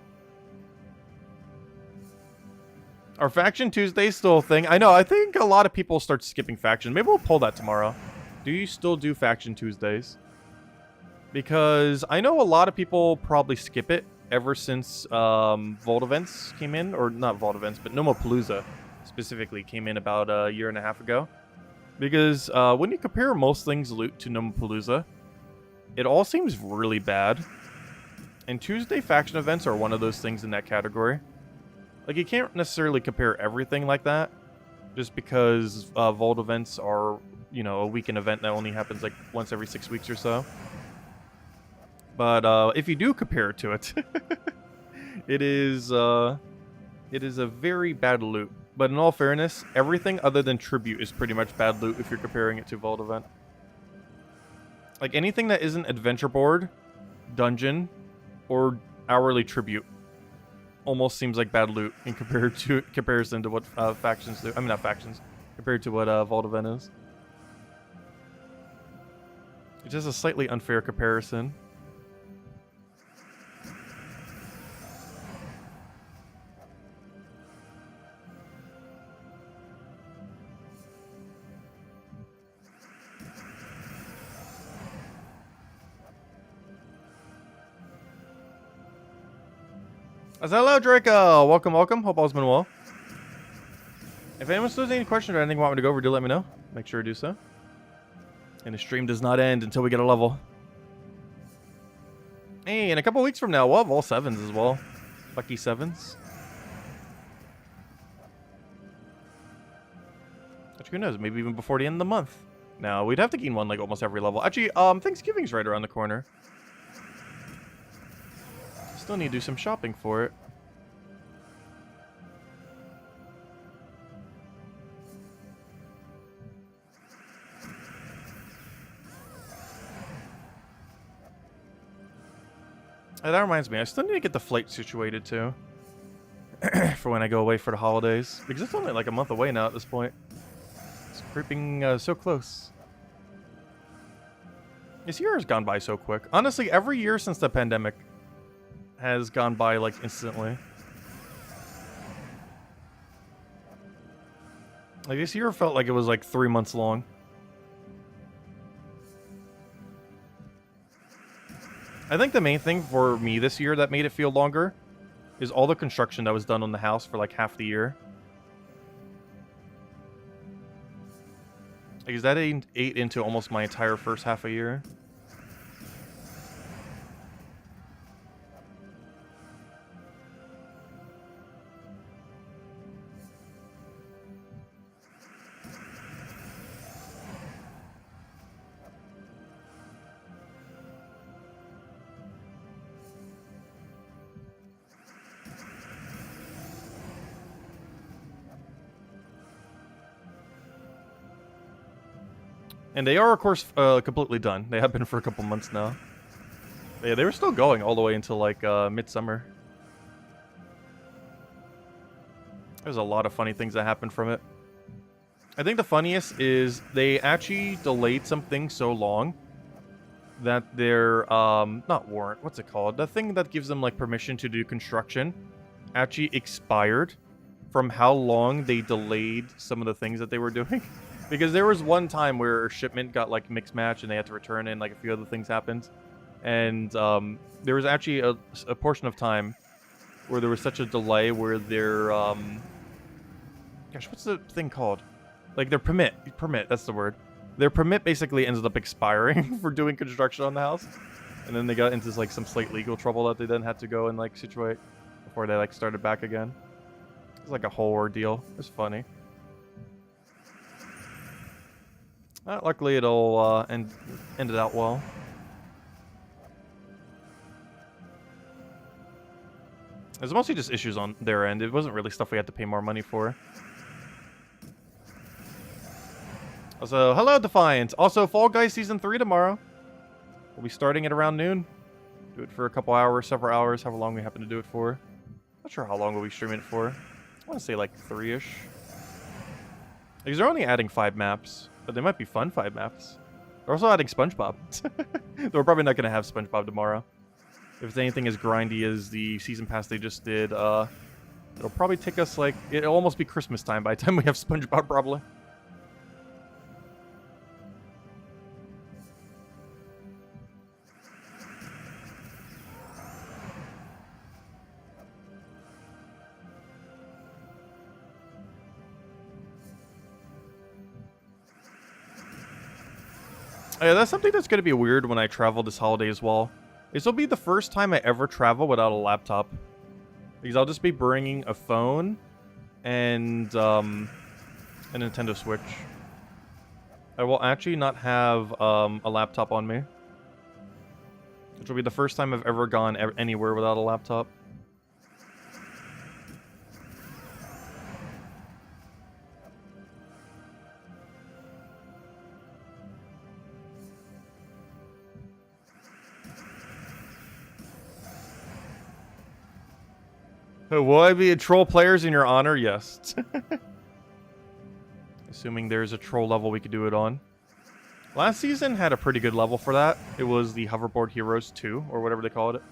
Are Faction Tuesdays still a thing? I know, I think a lot of people start skipping Faction. Maybe we'll pull that tomorrow. Do you still do Faction Tuesdays? Because I know a lot of people probably skip it ever since Vault Events came in. Or not Vault Events, but Nomapalooza specifically came in about a year and a half ago. Because when you compare most things loot to Nomapalooza, it all seems really bad. And Tuesday Faction events are one of those things in that category. Like, you can't necessarily compare everything like that, just because Vault events are, you know, a weekend event that only happens like once every 6 weeks or so. But if you do compare it to it, it is a very bad loot. But in all fairness, everything other than Tribute is pretty much bad loot if you're comparing it to Vault event. Like, anything that isn't Adventure Board, Dungeon, or Hourly Tribute almost seems like bad loot in comparison to what factions do. I mean, not factions. Compared to what Vault event is. It's just a slightly unfair comparison. Hello, Draco! Welcome, welcome. Hope all's been well. If anyone still has any questions or anything you want me to go over, do let me know. Make sure to do so. And the stream does not end until we get a level. Hey, in a couple weeks from now, we'll have all 7s as well. Lucky 7s. Which, who knows, maybe even before the end of the month. Now, we'd have to gain one like almost every level. Actually, Thanksgiving's right around the corner. Still need to do some shopping for it. That reminds me, I still need to get the flight situated too. For when I go away for the holidays. Because it's only like a month away now at this point. It's creeping so close. This year has gone by so quick. Honestly, every year since the pandemic has gone by like instantly. Like, this year felt like it was like 3 months long. I think the main thing for me this year that made it feel longer is all the construction that was done on the house for like half the year. Like, that ate into almost my entire first half a year. And they are, of course, completely done. They have been for a couple months now. Yeah, they were still going all the way until, like, midsummer. There's a lot of funny things that happened from it. I think the funniest is they actually delayed something so long that their, not warrant, what's it called? The thing that gives them, like, permission to do construction actually expired from how long they delayed some of the things that they were doing. Because there was one time where a shipment got, like, mixed match and they had to return it and, like, a few other things happened. And there was actually a portion of time where there was such a delay where their, gosh, what's the thing called? Like, their permit, that's the word. Their permit basically ended up expiring for doing construction on the house. And then they got into, like, some slight legal trouble that they then had to go and, like, situate before they, like, started back again. It's like a whole ordeal. It's funny. Luckily, it'll end it out well. It's mostly just issues on their end. It wasn't really stuff we had to pay more money for. Also, hello, Defiant. Also, Fall Guys Season 3 tomorrow. We'll be starting at around noon. Do it for a couple hours, several hours, however long we happen to do it for. Not sure how long we'll be streaming it for. I want to say like 3-ish. Because they're only adding 5 maps, but they might be fun 5 maps. They're also adding SpongeBob. We're probably not going to have SpongeBob tomorrow. If it's anything as grindy as the season pass they just did, it'll probably take us like... It'll almost be Christmas time by the time we have SpongeBob, probably. Yeah, that's something that's going to be weird when I travel this holiday as well. This will be the first time I ever travel without a laptop. Because I'll just be bringing a phone and a Nintendo Switch. I will actually not have a laptop on me. Which will be the first time I've ever gone anywhere without a laptop. Will I be a troll players in your honor? Yes. Assuming there's a troll level we could do it on. Last season had a pretty good level for that. It was the Hoverboard Heroes 2, or whatever they called it.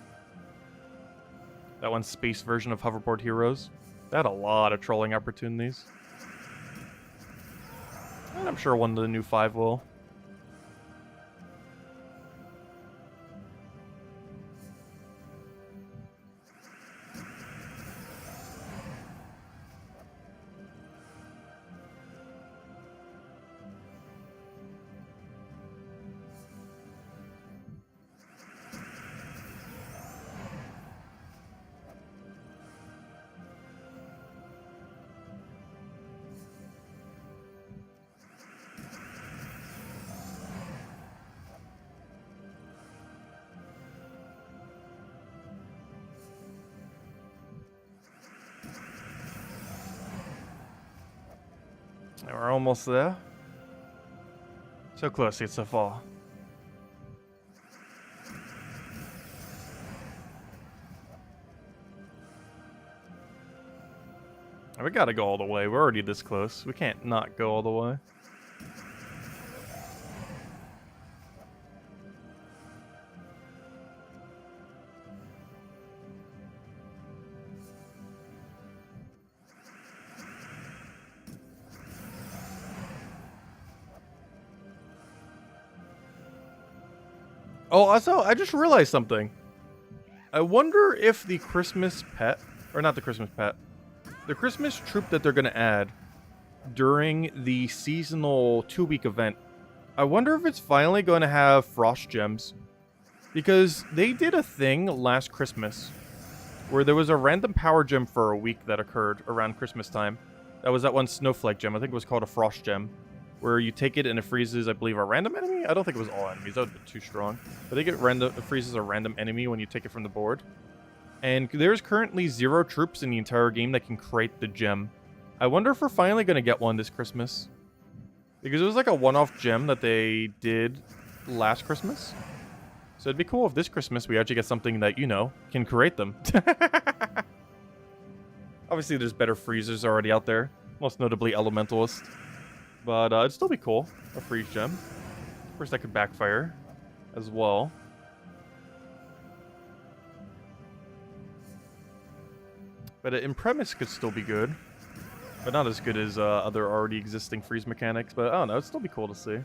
That one's space version of Hoverboard Heroes. They had a lot of trolling opportunities. And I'm sure one of the new 5 will. We're almost there. So close, it's so far. We gotta go all the way. We're already this close. We can't not go all the way. Oh, also, I just realized something. I wonder if the Christmas pet, or not the Christmas pet, the Christmas troop that they're going to add during the seasonal 2-week event, I wonder if it's finally going to have frost gems. Because they did a thing last Christmas where there was a random power gem for a week that occurred around Christmas time. That was that one snowflake gem. I think it was called a frost gem. Where you take it and it freezes, I believe, a random enemy? I don't think it was all enemies. That would be too strong. I think it freezes a random enemy when you take it from the board. And there's currently 0 troops in the entire game that can create the gem. I wonder if we're finally going to get one this Christmas. Because it was like a one-off gem that they did last Christmas. So it'd be cool if this Christmas we actually get something that, you know, can create them. Obviously, there's better freezers already out there. Most notably Elementalist. But it'd still be cool. A freeze gem. Of course, that could backfire as well. But Imprimis could still be good. But not as good as other already existing freeze mechanics. But I don't know, it'd still be cool to see.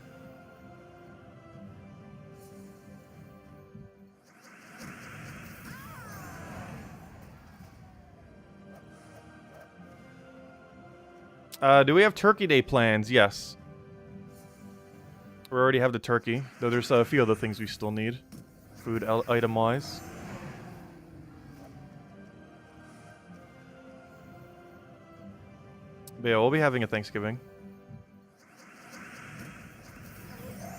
Do we have Turkey Day plans? Yes. We already have the turkey, though there's a few other things we still need, food item-wise. But yeah, we'll be having a Thanksgiving.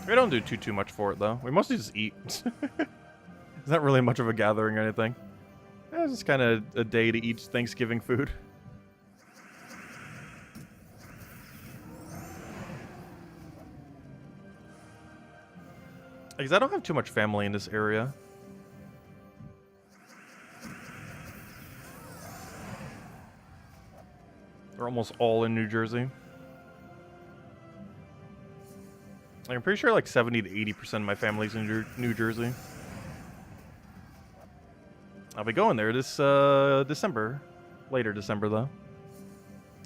We don't do too much for it, though. We mostly just eat. It's not really much of a gathering or anything. Yeah, it's just kind of a day to eat Thanksgiving food. Because I don't have too much family in this area. They're almost all in New Jersey. I'm pretty sure like 70 to 80% of my family's in New Jersey. I'll be going there this December. Later December, though.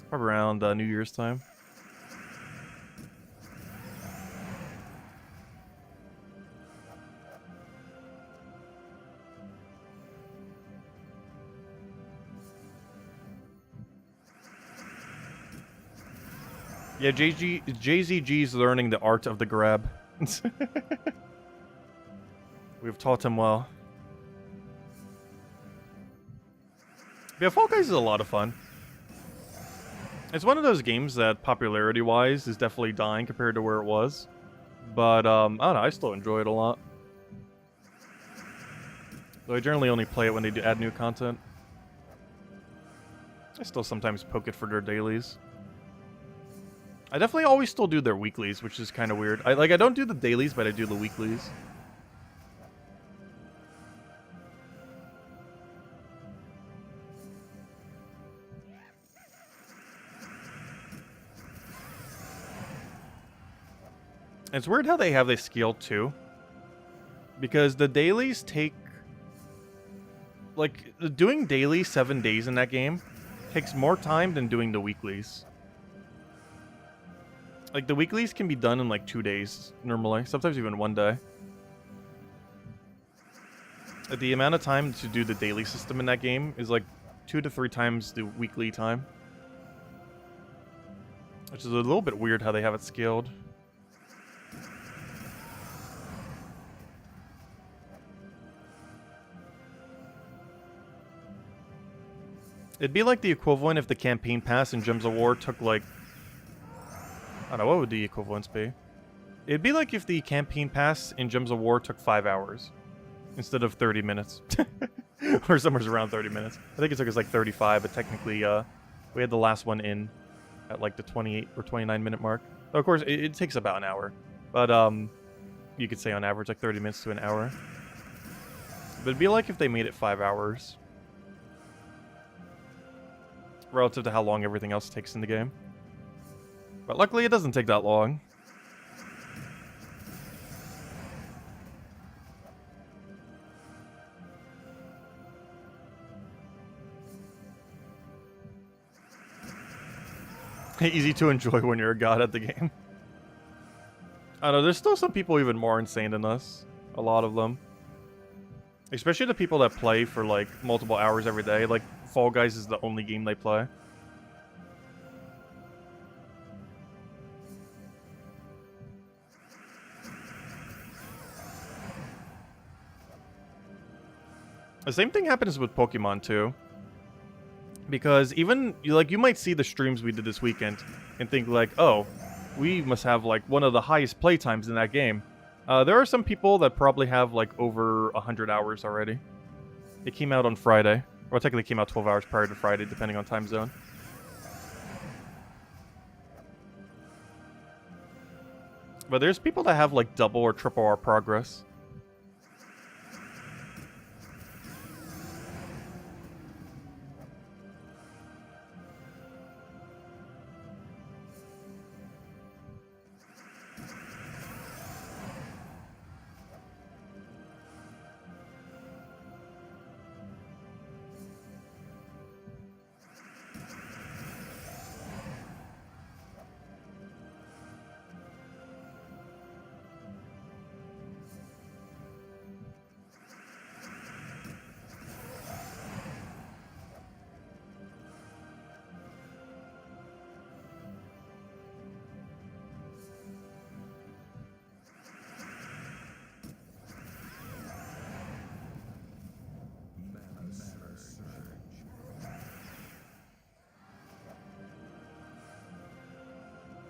Probably around New Year's time. Yeah, JZG's learning the art of the grab. We've taught him well. Yeah, Fall Guys is a lot of fun. It's one of those games that, popularity-wise, is definitely dying compared to where it was. But, I don't know, I still enjoy it a lot. Though I generally only play it when they do add new content. I still sometimes poke it for their dailies. I definitely always still do their weeklies, which is kind of weird. I don't do the dailies, but I do the weeklies. It's weird how they have this scale too. Because the dailies take... Like, doing daily 7 days in that game takes more time than doing the weeklies. Like, the weeklies can be done in, like, 2 days, normally. Sometimes even 1 day. The amount of time to do the daily system in that game is, like, 2 to 3 times the weekly time. Which is a little bit weird how they have it scaled. It'd be like the equivalent if the campaign pass in Gems of War took, like... I don't know, what would the equivalence be? It'd be like if the campaign pass in Gems of War took 5 hours instead of 30 minutes. Or somewhere around 30 minutes. I think it took us like 35, but technically we had the last one in at like the 28 or 29 minute mark. Of course, it takes about an hour. But you could say on average like 30 minutes to an hour. But it'd be like if they made it 5 hours. Relative to how long everything else takes in the game. But luckily it doesn't take that long. Easy to enjoy when you're a god at the game. I don't know, there's still some people even more insane than us. A lot of them. Especially the people that play for like multiple hours every day. Like, Fall Guys is the only game they play. The same thing happens with Pokemon too. Because even, you might see the streams we did this weekend and think like, oh, we must have like one of the highest play times in that game. There are some people that probably have like over 100 hours already. It came out on Friday. Well, technically it came out 12 hours prior to Friday, depending on time zone. But there's people that have like double or triple our progress.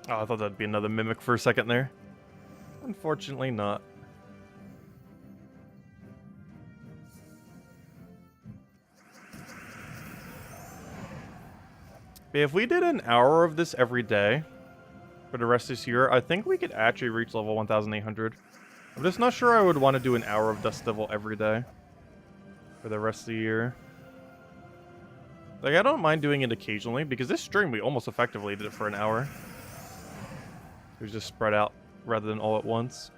Oh, I thought that'd be another Mimic for a second there. Unfortunately not. But if we did an hour of this every day for the rest of this year, I think we could actually reach level 1,800. I'm just not sure I would want to do an hour of Dust Devil every day for the rest of the year. Like, I don't mind doing it occasionally, because this stream we almost effectively did it for an hour. It was just spread out rather than all at once.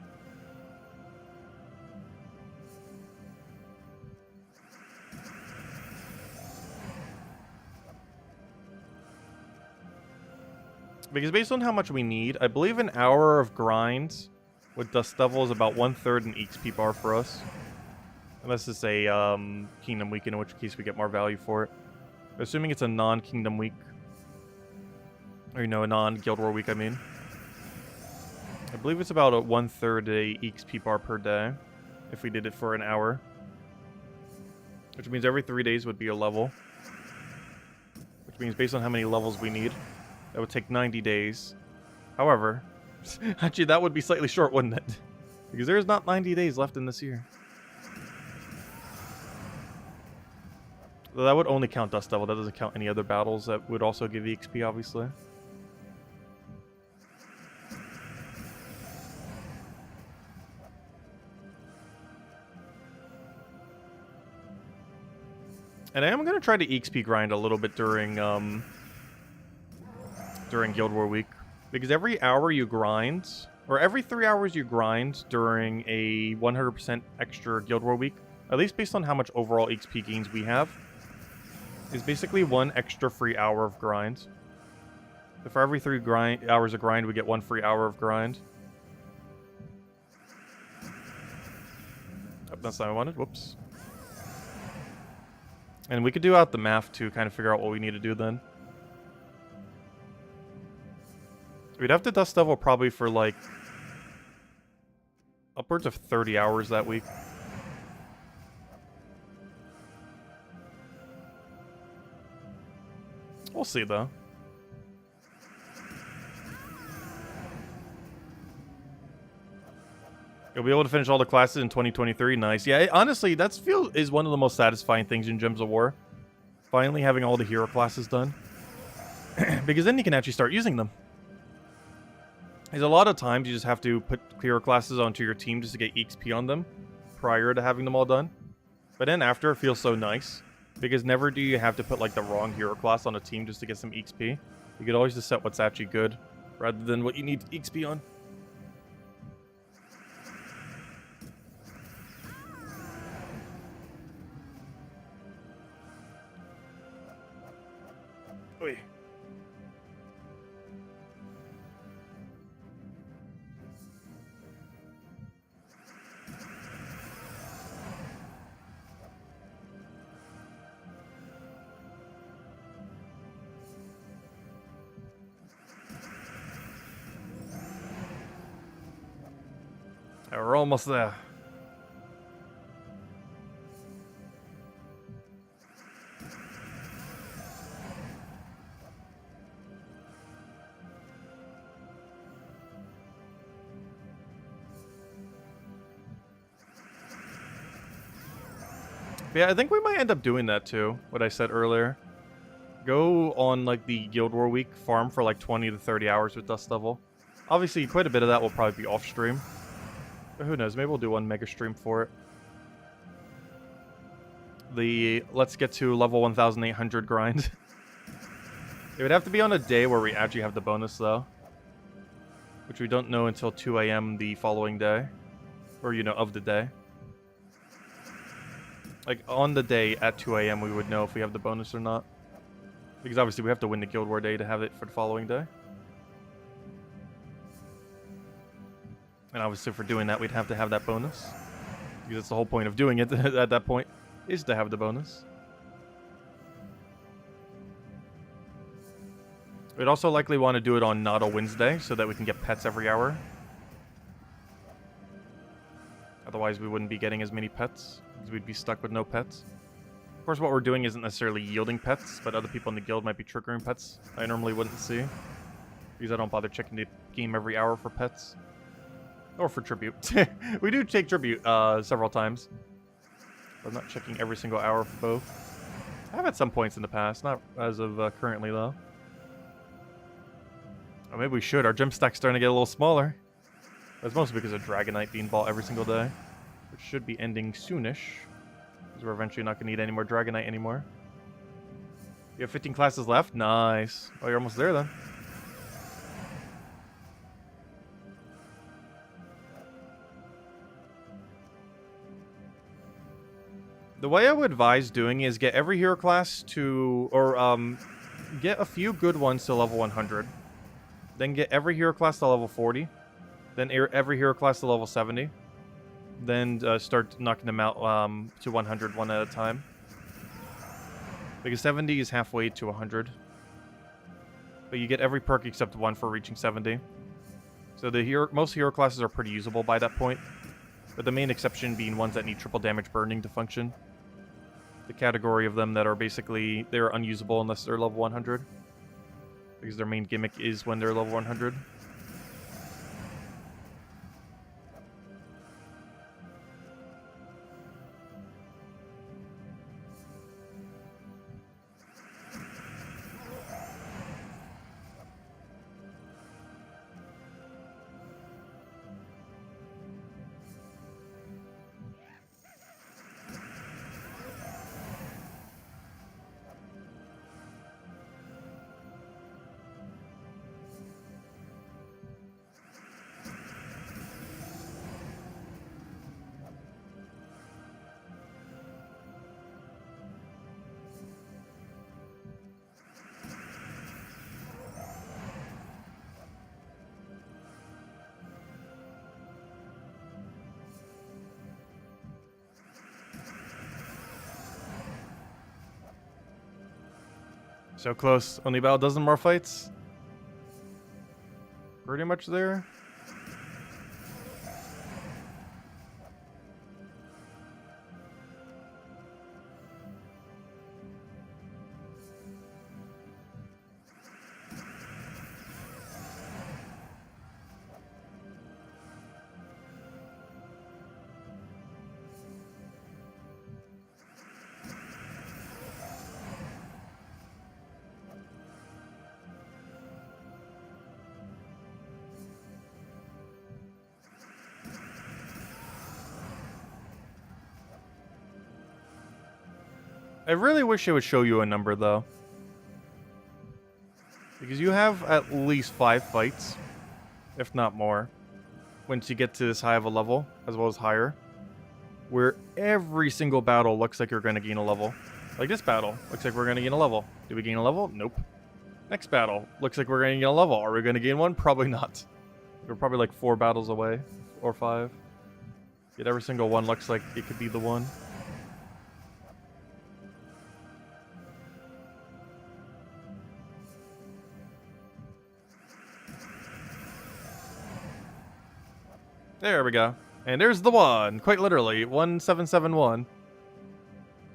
Because based on how much we need, I believe an hour of grind with Dust Devil is about 1/3 an XP bar for us. Unless it's a Kingdom Week, in which case we get more value for it. Assuming it's a non-Kingdom Week. Or, you know, a non-Guild War Week, I mean. I believe it's about a 1/3 a XP bar per day. If we did it for an hour. Which means every 3 days would be a level. Which means based on how many levels we need, that would take 90 days. However, actually that would be slightly short, wouldn't it? Because there's not 90 days left in this year. Though that would only count Dust Devil, that doesn't count any other battles that would also give EXP, obviously. And I am going to try to EXP grind a little bit during Guild War Week. Because every hour you grind, or every 3 hours you grind during a 100% extra Guild War Week, at least based on how much overall XP gains we have, is basically 1 extra free hour of grind. So for every 3 hours of grind, we get 1 free hour of grind. Oh, that's not what I wanted. Whoops. And we could do out the math to kind of figure out what we need to do then. We'd have to Dust Devil probably for like upwards of 30 hours that week. We'll see though. You'll be able to finish all the classes in 2023. Nice. Yeah, honestly, that is one of the most satisfying things in Gems of War. Finally having all the hero classes done. Because then you can actually start using them. There's a lot of times you just have to put hero classes onto your team just to get XP on them prior to having them all done. But then after, it feels so nice. Because never do you have to put like the wrong hero class on a team just to get some XP. You could always just set what's actually good rather than what you need XP on. Oi. We're almost there. But yeah, I think we might end up doing that too, what I said earlier. Go on like the Guild War Week, farm for like 20 to 30 hours with Dust Devil. Obviously, quite a bit of that will probably be off stream. But who knows, maybe we'll do one mega stream for it. The let's get to level 1,800 grind. It would have to be on a day where we actually have the bonus though. Which we don't know until 2 AM the following day. Or, you know, of the day. Like, on the day at 2 AM we would know if we have the bonus or not. Because obviously we have to win the Guild War day to have it for the following day. And obviously for doing that we'd have to have that bonus. Because that's the whole point of doing it at that point, is to have the bonus. We'd also likely want to do it on not a Wednesday so that we can get pets every hour. Otherwise we wouldn't be getting as many pets, because we'd be stuck with no pets. Of course what we're doing isn't necessarily yielding pets, but other people in the guild might be triggering pets I normally wouldn't see. because I don't bother checking the game every hour for pets. Or for tribute. We do take tribute several times. I'm not checking every single hour for both. I have at some points in the past, not as of currently though. Or maybe we should. Our gem stack's starting to get a little smaller. That's mostly because of Dragonite being bought every single day, which should be ending soonish, because we're eventually not going to need any more Dragonite anymore. You have 15 classes left? Nice. Oh, you're almost there then. The way I would advise doing is get every hero class to, or get a few good ones to level 100. Then get every hero class to level 40. Then every hero class to level 70. Then start knocking them out to 100 one at a time. Because 70 is halfway to 100. But you get every perk except one for reaching 70. So the most hero classes are pretty usable by that point. But the main exception being ones that need triple damage burning to function. The category of them that are basically, they're unusable unless they're level 100. Because their main gimmick is when they're level 100. So close. Only about a dozen more fights. Pretty much there. I really wish it would show you a number, though. Because you have at least 5 fights, if not more, once you get to this high of a level, as well as higher, where every single battle looks like you're going to gain a level. Like this battle, looks like we're going to gain a level. Did we gain a level? Nope. Next battle, looks like we're going to gain a level. Are we going to gain one? Probably not. We're probably like 4 battles away, or 5. Yet every single one looks like it could be the one. There we go. And there's the one. Quite literally. 1771.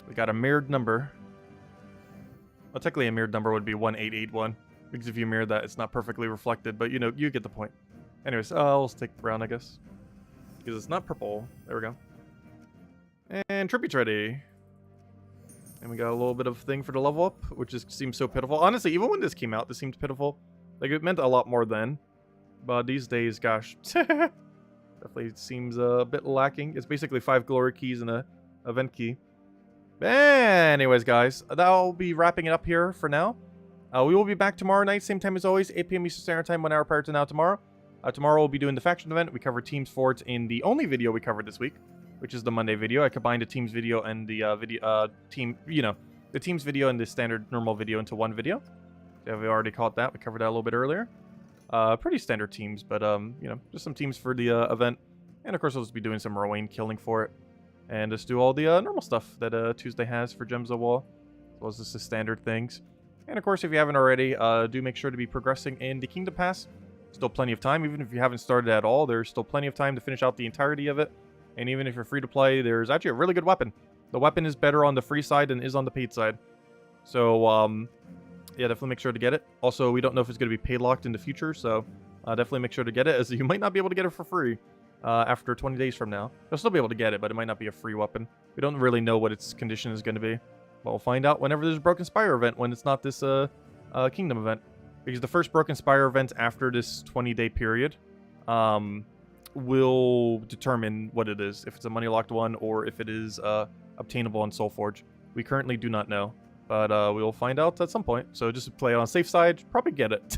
We got a mirrored number. Well, technically a mirrored number would be 1881. Because if you mirror that, it's not perfectly reflected. But, you know, you get the point. Anyways, I'll take brown, I guess. Because it's not purple. There we go. And tribute's ready. And we got a little bit of thing for the level up, which just seems so pitiful. Honestly, even when this came out, this seemed pitiful. Like, it meant a lot more then. But these days, gosh... Definitely seems a bit lacking. It's basically 5 glory keys and a event key. Anyways, guys, that'll be wrapping it up here for now. We will be back tomorrow night, same time as always, 8 p.m. Eastern Standard Time, 1 hour prior to now tomorrow. Tomorrow we'll be doing the faction event. We covered teams forts in the only video we covered this week, which is the Monday video. I combined the teams video and the the teams video and the standard normal video into one video. Yeah, we already caught that. We covered that a little bit earlier. Pretty standard teams, but, you know, just some teams for the event. And, of course, we'll just be doing some Rowan killing for it. And just do all the normal stuff that Tuesday has for Gems of War, as well as just the standard things. And, of course, if you haven't already, do make sure to be progressing in the Kingdom Pass. Still plenty of time. Even if you haven't started at all, there's still plenty of time to finish out the entirety of it. And even if you're free to play, there's actually a really good weapon. The weapon is better on the free side than is on the paid side. So, yeah, definitely make sure to get it. Also, we don't know if it's going to be pay locked in the future, so definitely make sure to get it, as you might not be able to get it for free after 20 days from now. You'll still be able to get it, but it might not be a free weapon. We don't really know what its condition is going to be. But we'll find out whenever there's a Broken Spire event, when it's not this Kingdom event. Because the first Broken Spire event after this 20-day period will determine what it is. If it's a money-locked one, or if it is obtainable on Soulforge. We currently do not know. But we'll find out at some point. So just play it on safe side. Probably get it.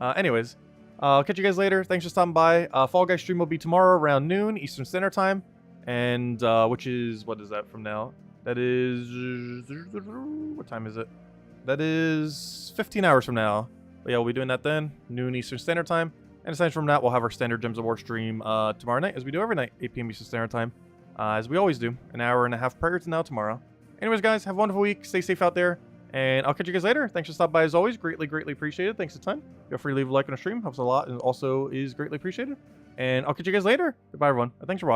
Anyways, I'll catch you guys later. Thanks for stopping by. Fall Guys stream will be tomorrow around noon Eastern Standard Time. And which is, what is that from now? That is, what time is it? That is 15 hours from now. But yeah, we'll be doing that then, noon Eastern Standard Time. And aside from that, we'll have our standard Gems of War stream tomorrow night, as we do every night, 8 p.m. Eastern Standard Time. As we always do, an hour and a half prior to now tomorrow. Anyways, guys, have a wonderful week. Stay safe out there. And I'll catch you guys later. Thanks for stopping by as always. Greatly, greatly appreciated. Thanks a ton. Feel free to leave a like on the stream. Helps a lot and also is greatly appreciated. And I'll catch you guys later. Goodbye, everyone. Thanks for watching.